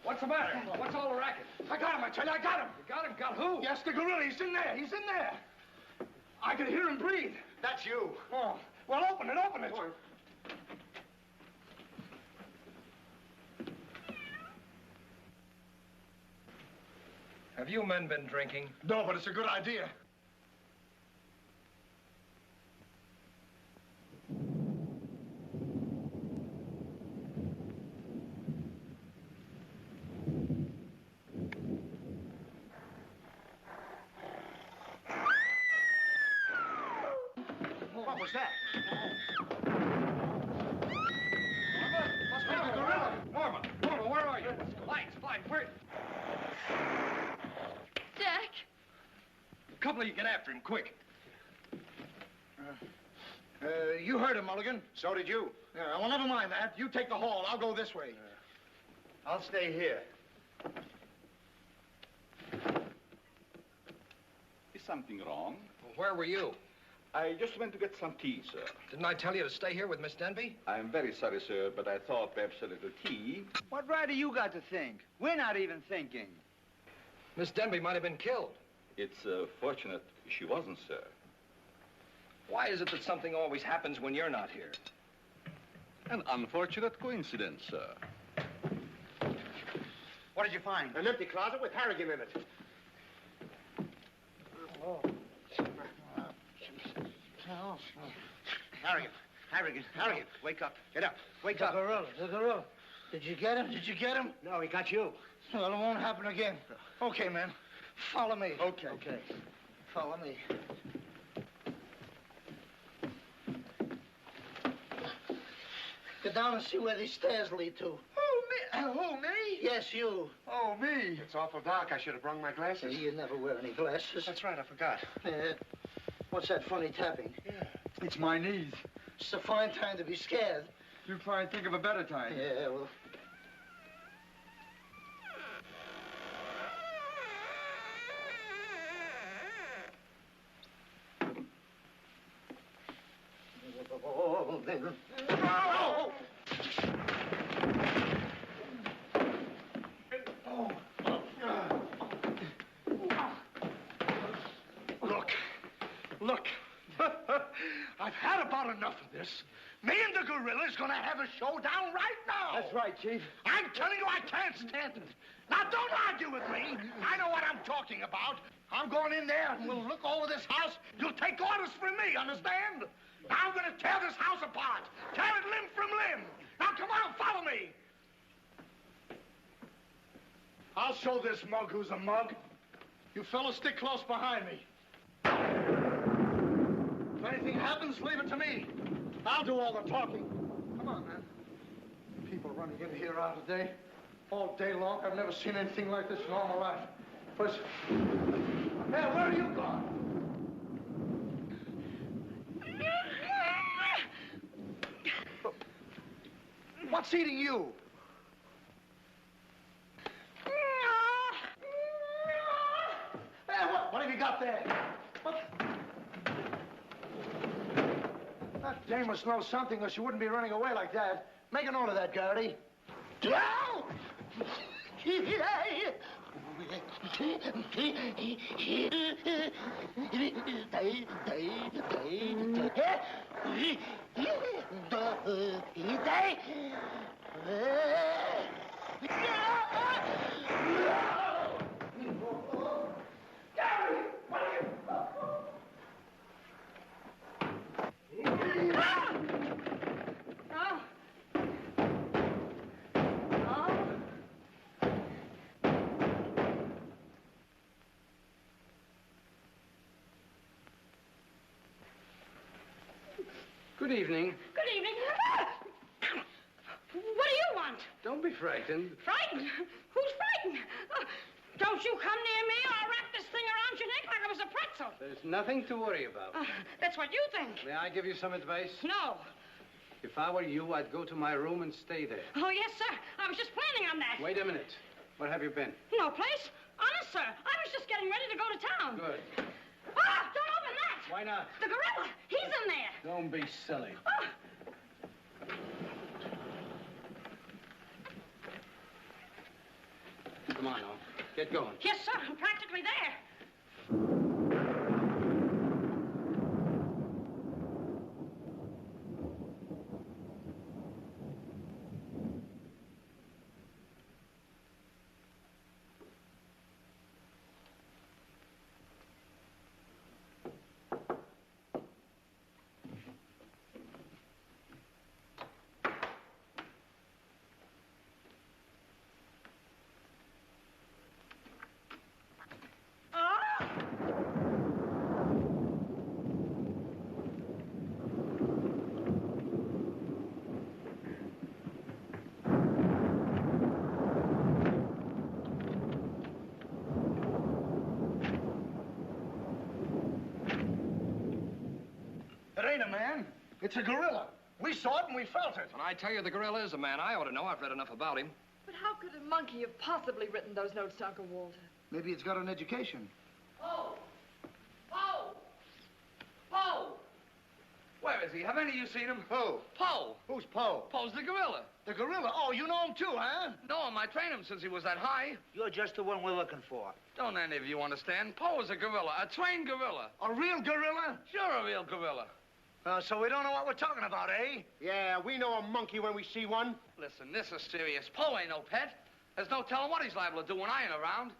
[SPEAKER 14] What's the matter? What's all the racket?
[SPEAKER 16] I got him, I tell you, I got him.
[SPEAKER 14] You got him? Got who?
[SPEAKER 16] Yes, the gorilla. He's in there. He's in there. I can hear him breathe.
[SPEAKER 15] That's you.
[SPEAKER 16] Oh, well, open it, open it.
[SPEAKER 14] Have you men been drinking?
[SPEAKER 16] No, but it's a good idea.
[SPEAKER 15] What was that?
[SPEAKER 16] Must be the gorilla.
[SPEAKER 14] Norma, where are you? Lights, where?
[SPEAKER 13] Jack!
[SPEAKER 14] A couple of you get after him, quick.
[SPEAKER 16] You heard him, Mulligan.
[SPEAKER 15] So did you.
[SPEAKER 16] Yeah, well, never mind that. You take the hall. I'll go this way.
[SPEAKER 15] I'll stay here.
[SPEAKER 19] Is something wrong?
[SPEAKER 14] Well, where were you?
[SPEAKER 19] I just went to get some tea, sir.
[SPEAKER 14] Didn't I tell you to stay here with Miss Denby?
[SPEAKER 19] I'm very sorry, sir, but I thought perhaps a little tea.
[SPEAKER 15] What right do you got to think? We're not even thinking.
[SPEAKER 14] Miss Denby might have been killed.
[SPEAKER 19] It's fortunate she wasn't, sir.
[SPEAKER 14] Why is it that something always happens when you're not here?
[SPEAKER 19] An unfortunate coincidence, sir.
[SPEAKER 15] What did you find?
[SPEAKER 16] An empty closet with Harrigan in it.
[SPEAKER 15] Harrigan, wake up. Get up. Wake up.
[SPEAKER 16] The gorilla. Did you get him? Did you get him?
[SPEAKER 15] No, he got you.
[SPEAKER 16] Well, it won't happen again. Okay, man. Follow me.
[SPEAKER 15] Okay.
[SPEAKER 16] Follow me. Get down and see where these stairs lead to.
[SPEAKER 15] Who, me?
[SPEAKER 16] Yes, you.
[SPEAKER 15] Oh, me.
[SPEAKER 11] It's awful dark. I should have brung my glasses.
[SPEAKER 16] You never wear any glasses.
[SPEAKER 11] That's right, I forgot.
[SPEAKER 16] What's that funny tapping?
[SPEAKER 15] Yeah. It's my knees.
[SPEAKER 16] It's a fine time to be scared.
[SPEAKER 15] You try and think of a better time.
[SPEAKER 16] Yeah, well...
[SPEAKER 17] Look. I've had about enough of this. Me and the gorilla's gonna have a showdown right now.
[SPEAKER 16] That's right, Chief.
[SPEAKER 17] I'm telling you, I can't stand it. Now, don't argue with me. I know what I'm talking about. I'm going in there and we'll look over this house. You'll take orders from me, understand? Now, I'm gonna tear this house apart. Tear it limb from limb. Now, come on, follow me. I'll show this mug who's a mug. You fellas stick close behind me. If anything happens, leave it to me. I'll do all the talking.
[SPEAKER 16] Come on, man. People running in here out today, all day long. I've never seen anything like this in all my life. First... Hey, where are you going? What's eating you? Hey, what have you got there? What? That dame must know something, or she wouldn't be running away like that. Make a note of that, Garrity.
[SPEAKER 20] Good evening.
[SPEAKER 5] Good evening. What do you want?
[SPEAKER 20] Don't be frightened.
[SPEAKER 5] Frightened? Who's frightened? Don't you come near me or I'll wrap this thing around your neck like it was a pretzel.
[SPEAKER 20] There's nothing to worry about.
[SPEAKER 5] That's what you think.
[SPEAKER 20] May I give you some advice?
[SPEAKER 5] No.
[SPEAKER 20] If I were you, I'd go to my room and stay there.
[SPEAKER 5] Oh, yes, sir. I was just planning on that.
[SPEAKER 20] Wait a minute. Where have you been?
[SPEAKER 5] No place. Honest, sir. I was just getting ready to go to town.
[SPEAKER 20] Good.
[SPEAKER 5] Ah, don't open that.
[SPEAKER 20] Why not?
[SPEAKER 5] The gorilla. He's in there.
[SPEAKER 20] Don't be silly.
[SPEAKER 5] Oh.
[SPEAKER 20] Come on, now. Get going.
[SPEAKER 5] Yes, sir. I'm practically there. It ain't a man. It's a gorilla. We saw it and we felt it.
[SPEAKER 14] When I tell you the gorilla is a man, I ought to know. I've read enough about him.
[SPEAKER 13] But how could a monkey have possibly written those notes to Uncle Walter?
[SPEAKER 16] Maybe it's got an education.
[SPEAKER 4] Poe! Poe! Poe! Where is he? Have any of you seen him?
[SPEAKER 16] Who?
[SPEAKER 4] Poe!
[SPEAKER 16] Who's Poe?
[SPEAKER 4] Poe's the gorilla.
[SPEAKER 16] The gorilla? Oh, you know him too, huh?
[SPEAKER 4] No, I trained him since he was that high.
[SPEAKER 15] You're just the one we're looking for.
[SPEAKER 4] Don't any of you understand? Poe is a gorilla, a trained gorilla.
[SPEAKER 16] A real gorilla?
[SPEAKER 4] Sure, a real gorilla.
[SPEAKER 16] So we don't know what we're talking about, eh?
[SPEAKER 11] Yeah, we know a monkey when we see one.
[SPEAKER 4] Listen, this is serious. Poe ain't no pet. There's no telling what he's liable to do when I ain't around.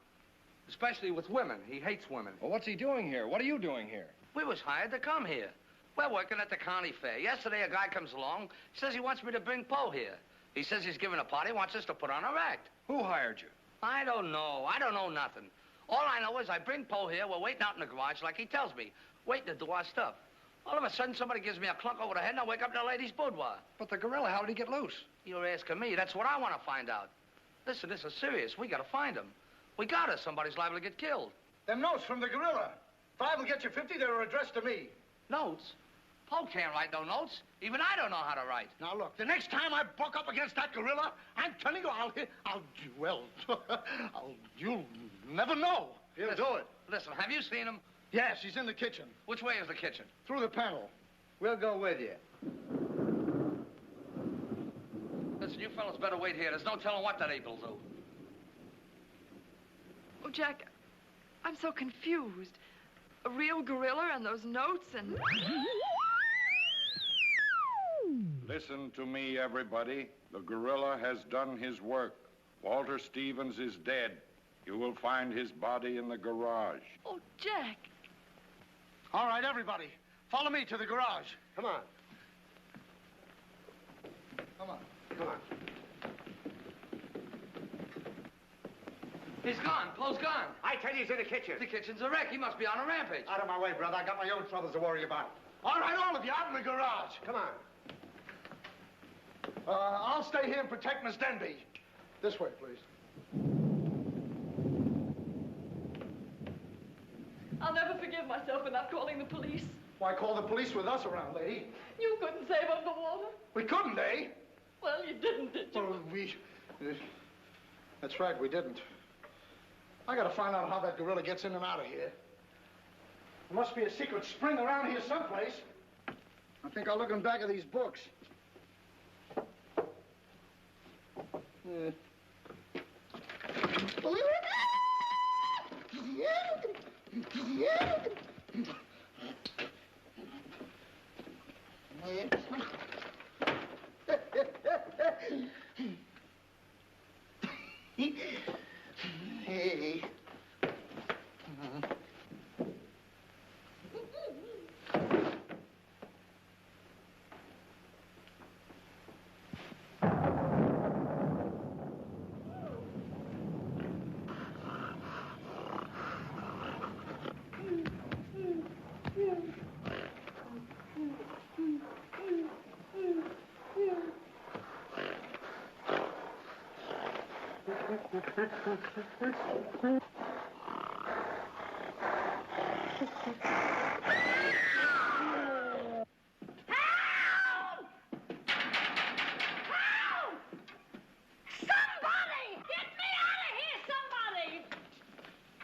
[SPEAKER 4] Especially with women. He hates women.
[SPEAKER 14] Well, what's he doing here? What are you doing here?
[SPEAKER 4] We was hired to come here. We're working at the county fair. Yesterday, a guy comes along, says he wants me to bring Poe here. He says he's giving a party, wants us to put on our act.
[SPEAKER 14] Who hired you?
[SPEAKER 4] I don't know. I don't know nothing. All I know is I bring Poe here. We're waiting out in the garage like he tells me, waiting to do our stuff.
[SPEAKER 20] All of a sudden, somebody gives me a clunk over the head, and I wake up in a lady's boudoir.
[SPEAKER 14] But the gorilla, how did he get loose?
[SPEAKER 20] You're asking me. That's what I want to find out. Listen, this is serious. We got to find him. We got to. Somebody's liable to get killed.
[SPEAKER 16] Them notes from the gorilla. If I will get you 50, they were addressed to me.
[SPEAKER 20] Notes? Paul can't write no notes. Even I don't know how to write.
[SPEAKER 16] Now, look, the next time I buck up against that gorilla, I'm telling you, you'll never know. He'll do it.
[SPEAKER 20] Listen, have you seen him?
[SPEAKER 16] Yes, he's in the kitchen.
[SPEAKER 20] Which way is the kitchen?
[SPEAKER 16] Through the panel.
[SPEAKER 15] We'll go with you.
[SPEAKER 20] Listen, you fellas better wait here. There's no telling what that ape will do.
[SPEAKER 13] Oh, Jack, I'm so confused. A real gorilla and those notes and...
[SPEAKER 18] Listen to me, everybody. The gorilla has done his work. Walter Stevens is dead. You will find his body in the garage.
[SPEAKER 13] Oh, Jack.
[SPEAKER 16] All right, everybody. Follow me to the garage.
[SPEAKER 15] Come on.
[SPEAKER 16] Come on.
[SPEAKER 15] Come on.
[SPEAKER 20] He's gone. Paul's gone.
[SPEAKER 15] I tell you, he's in the kitchen.
[SPEAKER 20] The kitchen's a wreck. He must be on a rampage.
[SPEAKER 16] Out of my way, brother. I got my own troubles to worry about. All right, all of you, out in the garage.
[SPEAKER 15] Come on.
[SPEAKER 16] I'll stay here and protect Miss Denby. This way, please.
[SPEAKER 13] I'll never forgive myself for not calling the police.
[SPEAKER 16] Why call the police with us around, lady?
[SPEAKER 13] You couldn't save him, the water.
[SPEAKER 16] We couldn't, eh?
[SPEAKER 13] Well, you didn't, did you?
[SPEAKER 16] Well, that's right, we didn't. I gotta find out how that gorilla gets in and out of here. There must be a secret spring around here someplace. I think I'll look in back of these books. Hey.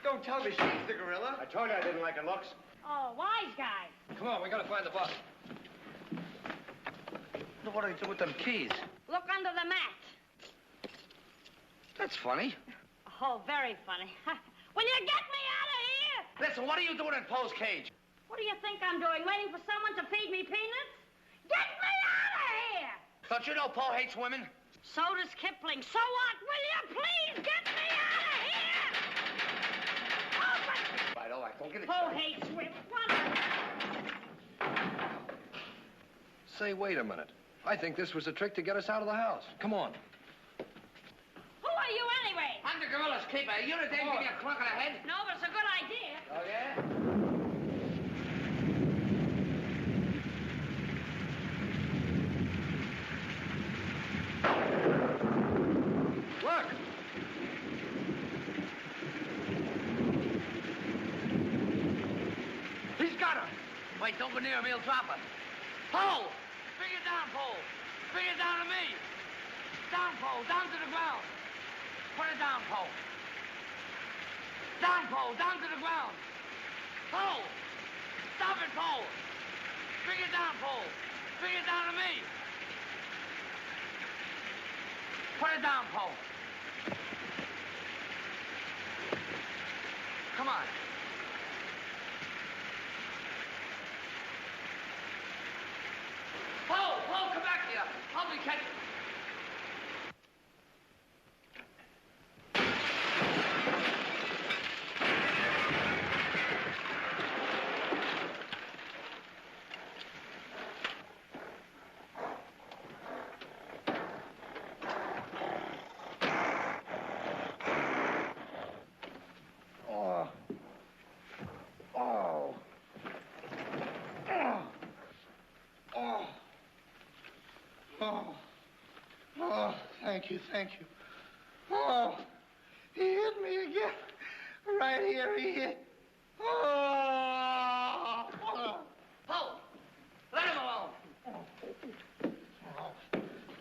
[SPEAKER 15] Don't tell me she's the gorilla. I told you I didn't like her looks.
[SPEAKER 5] Oh, wise guy.
[SPEAKER 14] Come on, we gotta find the bus.
[SPEAKER 20] What do they do with them keys?
[SPEAKER 5] Look under the mat.
[SPEAKER 20] That's funny.
[SPEAKER 5] Oh, very funny. Will you get me out of here?
[SPEAKER 20] Listen, what are you doing in Poe's cage?
[SPEAKER 5] What do you think I'm doing? Waiting for someone to feed me peanuts? Get me out of here!
[SPEAKER 20] Don't you know Poe hates women?
[SPEAKER 5] So does Kipling. So what? Will you please get me out of here? Open!
[SPEAKER 20] Right, all right, don't get it.
[SPEAKER 5] Poe hates women. What?
[SPEAKER 14] Say, wait a minute. I think this was a trick to get us out of the house. Come on.
[SPEAKER 5] Who are you anyway?
[SPEAKER 20] I'm the gorilla's keeper. You the dame give me a clunk on the head?
[SPEAKER 5] No, but it's a good idea.
[SPEAKER 20] Oh, yeah?
[SPEAKER 14] Look!
[SPEAKER 20] He's got her. Wait, don't go near him. He'll drop her. Poe! Bring it down, Poe. Bring it down to me. Down, Poe. Down to the ground. Put it down, Poe. Down, Poe. Down to the ground. Poe! Stop it, Poe. Bring it down, Poe. Bring it down to me. Put it down, Poe. Come on. Poe, come back here. Help me catch it.
[SPEAKER 16] Oh. Oh, thank you, thank you. Oh, he hit me again. Right here, he hit. Oh.
[SPEAKER 20] Paul, let him alone.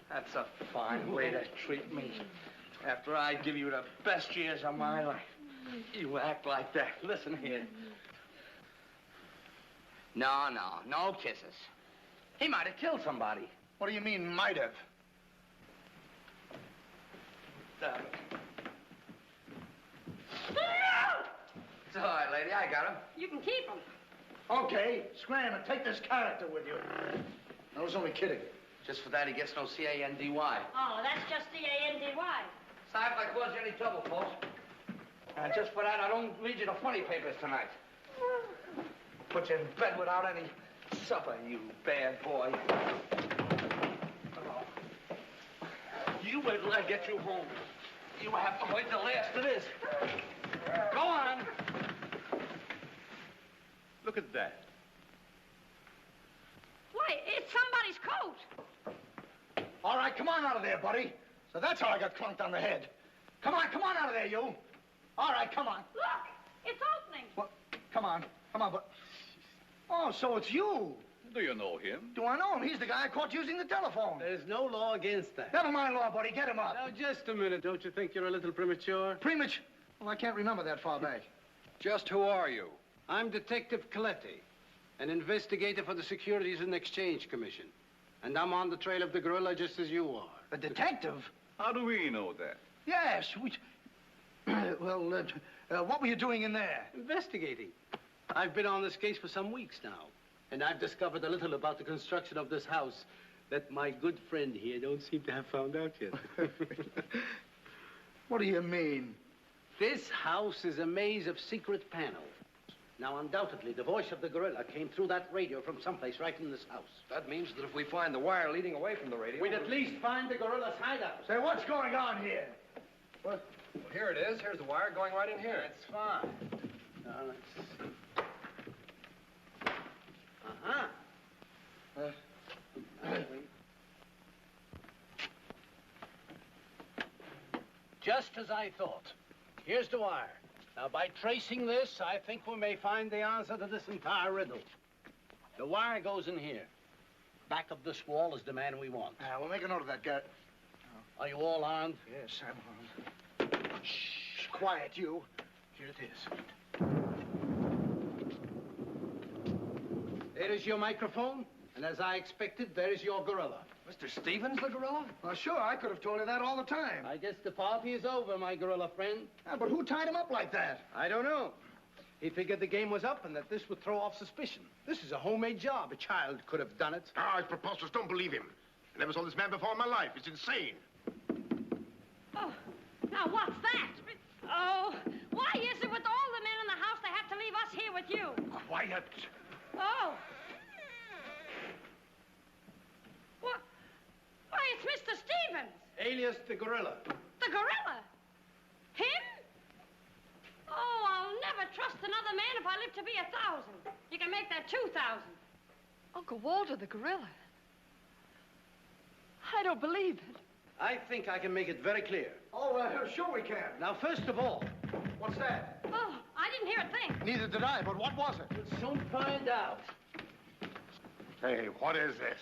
[SPEAKER 20] That's a fine way to treat me. After I give you the best years of my life, you act like that. Listen here. No kisses. He might have killed somebody.
[SPEAKER 16] What do you mean, might have?
[SPEAKER 20] Damn it. It's all right, lady. I got him.
[SPEAKER 5] You can keep him.
[SPEAKER 16] Okay, scram and take this character with you. I was only kidding.
[SPEAKER 20] Just for that, he gets no C-A-N-D-Y.
[SPEAKER 5] Oh, that's just C-A-N-D-Y.
[SPEAKER 20] Sorry if I caused you any trouble, folks. And just for that, I don't read you the funny papers tonight. Put you in bed without any supper, you bad boy. Oh. You wait till I get you home. You have to wait till the last of this. Go on.
[SPEAKER 19] Look at that.
[SPEAKER 5] Why, it's somebody's coat.
[SPEAKER 16] All right, come on out of there, buddy. So that's how I got clunked on the head. Come on out of there, you. All right, come on.
[SPEAKER 5] Look, it's opening.
[SPEAKER 16] What? Come on, but... Oh, so it's you.
[SPEAKER 19] Do you know him?
[SPEAKER 16] Do I know him? He's the guy I caught using the telephone.
[SPEAKER 21] There's no law against that.
[SPEAKER 16] Never mind law, buddy. Get him up.
[SPEAKER 21] Now, just a minute. Don't you think you're a little premature?
[SPEAKER 16] Premature? Well, I can't remember that far back.
[SPEAKER 21] Just who are you? I'm Detective Coletti, an investigator for the Securities and Exchange Commission. And I'm on the trail of the gorilla just as you are.
[SPEAKER 16] A detective?
[SPEAKER 19] How do we know that?
[SPEAKER 16] Yes, we... Well, what were you doing in there?
[SPEAKER 21] Investigating. I've been on this case for some weeks now. And I've discovered a little about the construction of this house that my good friend here don't seem to have found out yet.
[SPEAKER 16] What do you mean?
[SPEAKER 21] This house is a maze of secret panels. Now, undoubtedly, the voice of the gorilla came through that radio from someplace right in this house.
[SPEAKER 14] That means that if we find the wire leading away from the radio...
[SPEAKER 21] We'd at least find the gorilla's hideout.
[SPEAKER 16] Say, what's going on here?
[SPEAKER 14] What? Well, here it is. Here's the wire going right in here.
[SPEAKER 21] That's fine. Now, let's see. Just as I thought. Here's the wire. Now, by tracing this, I think we may find the answer to this entire riddle. The wire goes in here. Back of this wall is the man we want.
[SPEAKER 16] We'll make a note of that, Garrett.
[SPEAKER 21] Are you all armed?
[SPEAKER 16] Yes, I'm armed. Shh, quiet, you. Here it is.
[SPEAKER 21] There is your microphone, and as I expected, there is your gorilla.
[SPEAKER 14] Mr. Stevens, the gorilla?
[SPEAKER 16] Well, sure, I could have told you that all the time.
[SPEAKER 21] I guess the party is over, my gorilla friend.
[SPEAKER 16] But who tied him up like that?
[SPEAKER 21] I don't know. He figured the game was up and that this would throw off suspicion. This is a homemade job. A child could have done it.
[SPEAKER 11] Ah, it's preposterous. Don't believe him. I never saw this man before in my life. It's insane.
[SPEAKER 5] Oh, now what's that? Oh, why is it with all the men in the house they have to leave us here with you?
[SPEAKER 11] Quiet.
[SPEAKER 5] Oh. What? Why, it's Mr. Stevens.
[SPEAKER 21] Alias the gorilla.
[SPEAKER 5] The gorilla? Him? Oh, I'll never trust another man if I live to be 1,000. You can make that 2,000.
[SPEAKER 13] Uncle Walter, the gorilla. I don't believe it.
[SPEAKER 21] I think I can make it very clear.
[SPEAKER 16] Oh, sure we can.
[SPEAKER 21] Now, first of all...
[SPEAKER 16] What's that?
[SPEAKER 5] Oh, I didn't hear a thing.
[SPEAKER 16] Neither did I, but what was it?
[SPEAKER 21] We'll soon find out.
[SPEAKER 17] Hey, what is this?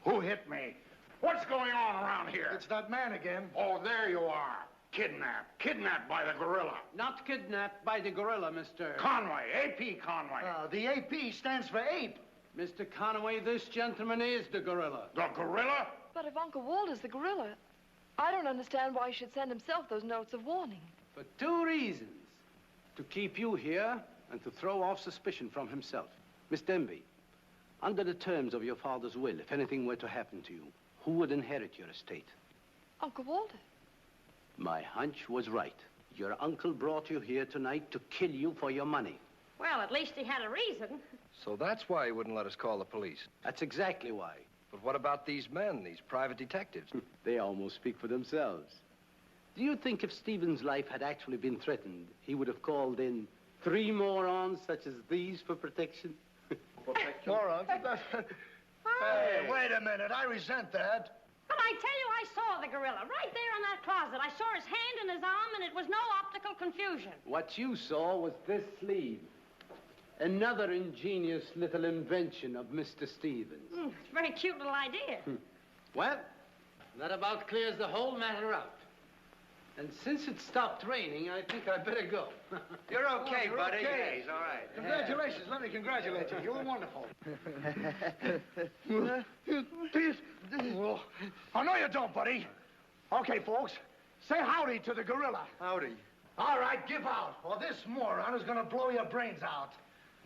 [SPEAKER 17] Who hit me? What's going on around here?
[SPEAKER 16] It's that man again.
[SPEAKER 17] Oh, there you are. Kidnapped. Kidnapped by the gorilla.
[SPEAKER 21] Not kidnapped by the gorilla, Mr.
[SPEAKER 17] Conway. A.P. Conway.
[SPEAKER 16] The AP stands for ape.
[SPEAKER 21] Mr. Conway, this gentleman is the gorilla.
[SPEAKER 17] The gorilla?
[SPEAKER 13] But if Uncle Walter's the gorilla, I don't understand why he should send himself those notes of warning.
[SPEAKER 21] For two reasons. To keep you here and to throw off suspicion from himself. Miss Denby, under the terms of your father's will, if anything were to happen to you, who would inherit your estate?
[SPEAKER 13] Uncle Walter.
[SPEAKER 21] My hunch was right. Your uncle brought you here tonight to kill you for your money.
[SPEAKER 5] Well, at least he had a reason.
[SPEAKER 14] So that's why he wouldn't let us call the police.
[SPEAKER 21] That's exactly why.
[SPEAKER 14] But what about these men, these private detectives?
[SPEAKER 21] They almost speak for themselves. Do you think if Stephen's life had actually been threatened, he would have called in 3 morons such as these for protection?
[SPEAKER 16] Morons? Hey, wait a minute. I resent that.
[SPEAKER 5] tell you, I saw the gorilla right there in that closet. I saw his hand and his arm, and it was no optical confusion.
[SPEAKER 21] What you saw was this sleeve. Another ingenious little invention of Mr. Stevens.
[SPEAKER 5] It's a very cute little idea.
[SPEAKER 21] Well, that about clears the whole matter out. And since it stopped raining, I think I'd better go.
[SPEAKER 15] You're okay,
[SPEAKER 16] you're
[SPEAKER 15] buddy.
[SPEAKER 16] okay.
[SPEAKER 15] Yeah, he's all right.
[SPEAKER 16] Congratulations. Let me congratulate you. You were wonderful. Oh, no, you don't, buddy. Okay, folks. Say howdy to the gorilla.
[SPEAKER 15] Howdy.
[SPEAKER 16] All right, give out, or this moron is going to blow your brains out.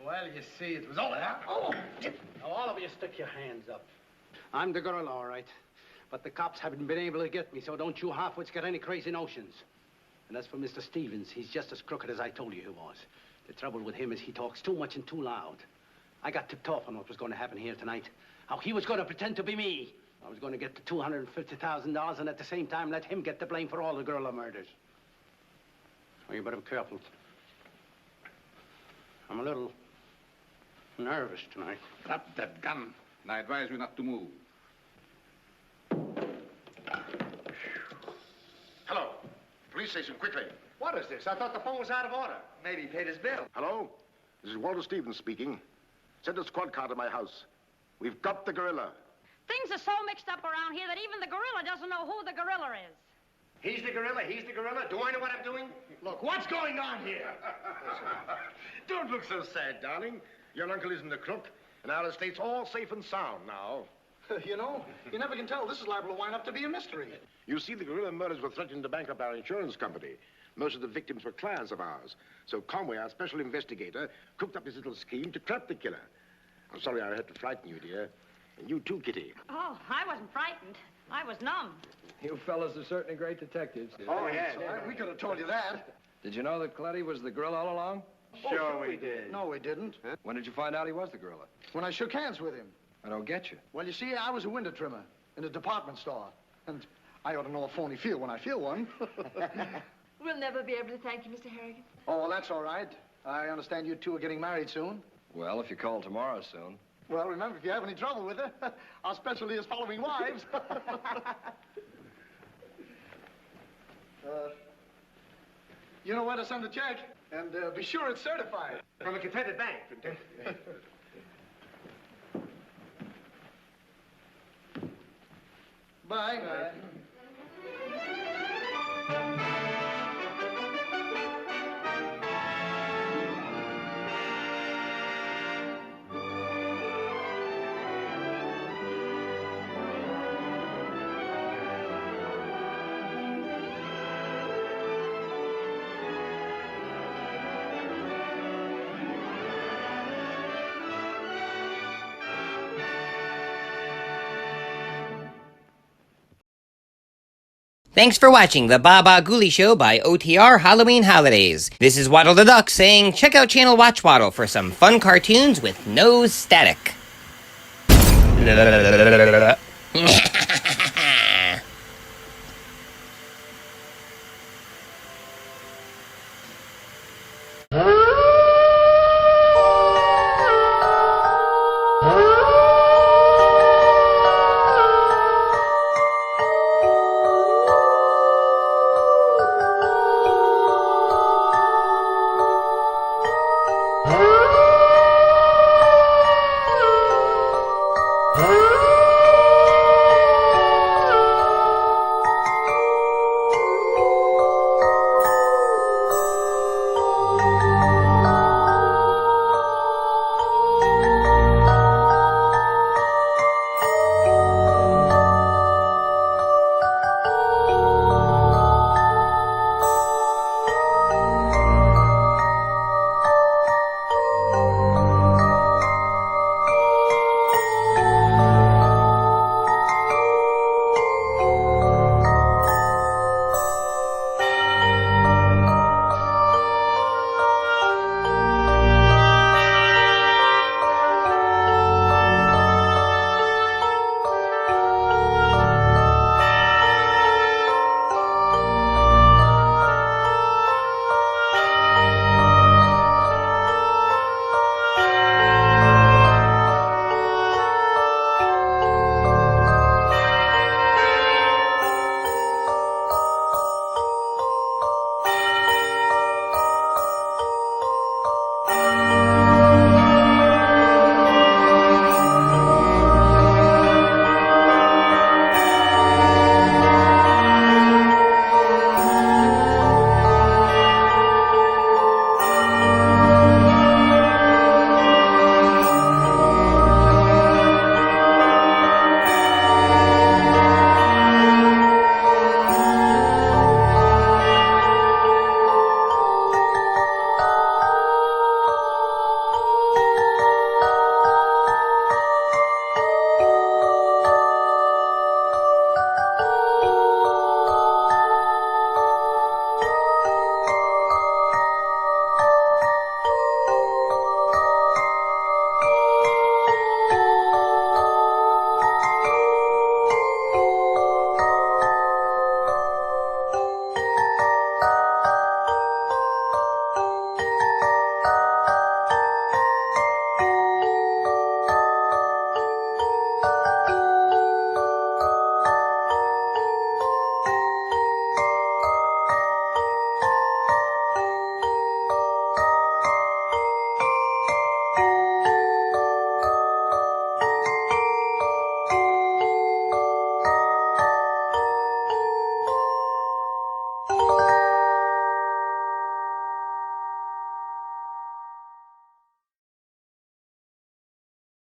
[SPEAKER 21] Well, you see, it was all that.
[SPEAKER 16] Oh!
[SPEAKER 21] Now, all of you stick your hands up. I'm the gorilla, all right. But the cops haven't been able to get me, so don't you half-wits get any crazy notions. And as for Mr. Stevens, he's just as crooked as I told you he was. The trouble with him is he talks too much and too loud. I got tipped off on what was going to happen here tonight. How he was going to pretend to be me. I was going to get the $250,000 and at the same time let him get the blame for all the gorilla murders. So you better be careful. I'm a little nervous tonight.
[SPEAKER 10] Drop that gun, and I advise you not to move.
[SPEAKER 11] Hello. Police station, quickly.
[SPEAKER 15] What is this? I thought the phone was out of order. Maybe he paid his bill.
[SPEAKER 11] Hello? This is Walter Stevens speaking. Send a squad car to my house. We've got the gorilla.
[SPEAKER 5] Things are so mixed up around here that even the gorilla doesn't know who the gorilla is.
[SPEAKER 15] He's the gorilla. He's the gorilla. Do I know what I'm doing?
[SPEAKER 16] Look, what's going on here?
[SPEAKER 11] Don't look so sad, darling. Your uncle isn't a crook, and our estate's all safe and sound now.
[SPEAKER 16] You know, you never can tell. This is liable to wind up to be a mystery.
[SPEAKER 11] You see, the gorilla murders were threatening to bankrupt our insurance company. Most of the victims were clients of ours. So Conway, our special investigator, cooked up his little scheme to trap the killer. I'm sorry I had to frighten you, dear. And you too, Kitty.
[SPEAKER 5] Oh, I wasn't frightened. I was numb.
[SPEAKER 14] You fellas are certainly great detectives.
[SPEAKER 16] Oh, yeah. We could have told you that.
[SPEAKER 14] Did you know that Coletti was the gorilla all along?
[SPEAKER 16] Sure we did. No, we didn't.
[SPEAKER 14] Huh? When did you find out he was the gorilla?
[SPEAKER 16] When I shook hands with him.
[SPEAKER 14] I don't get you.
[SPEAKER 16] Well, you see, I was a window trimmer in a department store. And I ought to know a phony feel when I feel one.
[SPEAKER 13] We'll never be able to thank you, Mr. Harrigan.
[SPEAKER 16] Oh, well, that's all right. I understand you two are getting married soon.
[SPEAKER 14] Well, if you call tomorrow soon.
[SPEAKER 16] Well, remember, if you have any trouble with her, our specialty is following wives. You know where to send the check, and be sure it's certified.
[SPEAKER 15] From a Confederate bank.
[SPEAKER 16] Bye. Bye.
[SPEAKER 1] Thanks for watching the Baba Ghoulie Show by OTR Halloween Holidays. This is Waddle the Duck saying check out Channel Watch Waddle for some fun cartoons with no static.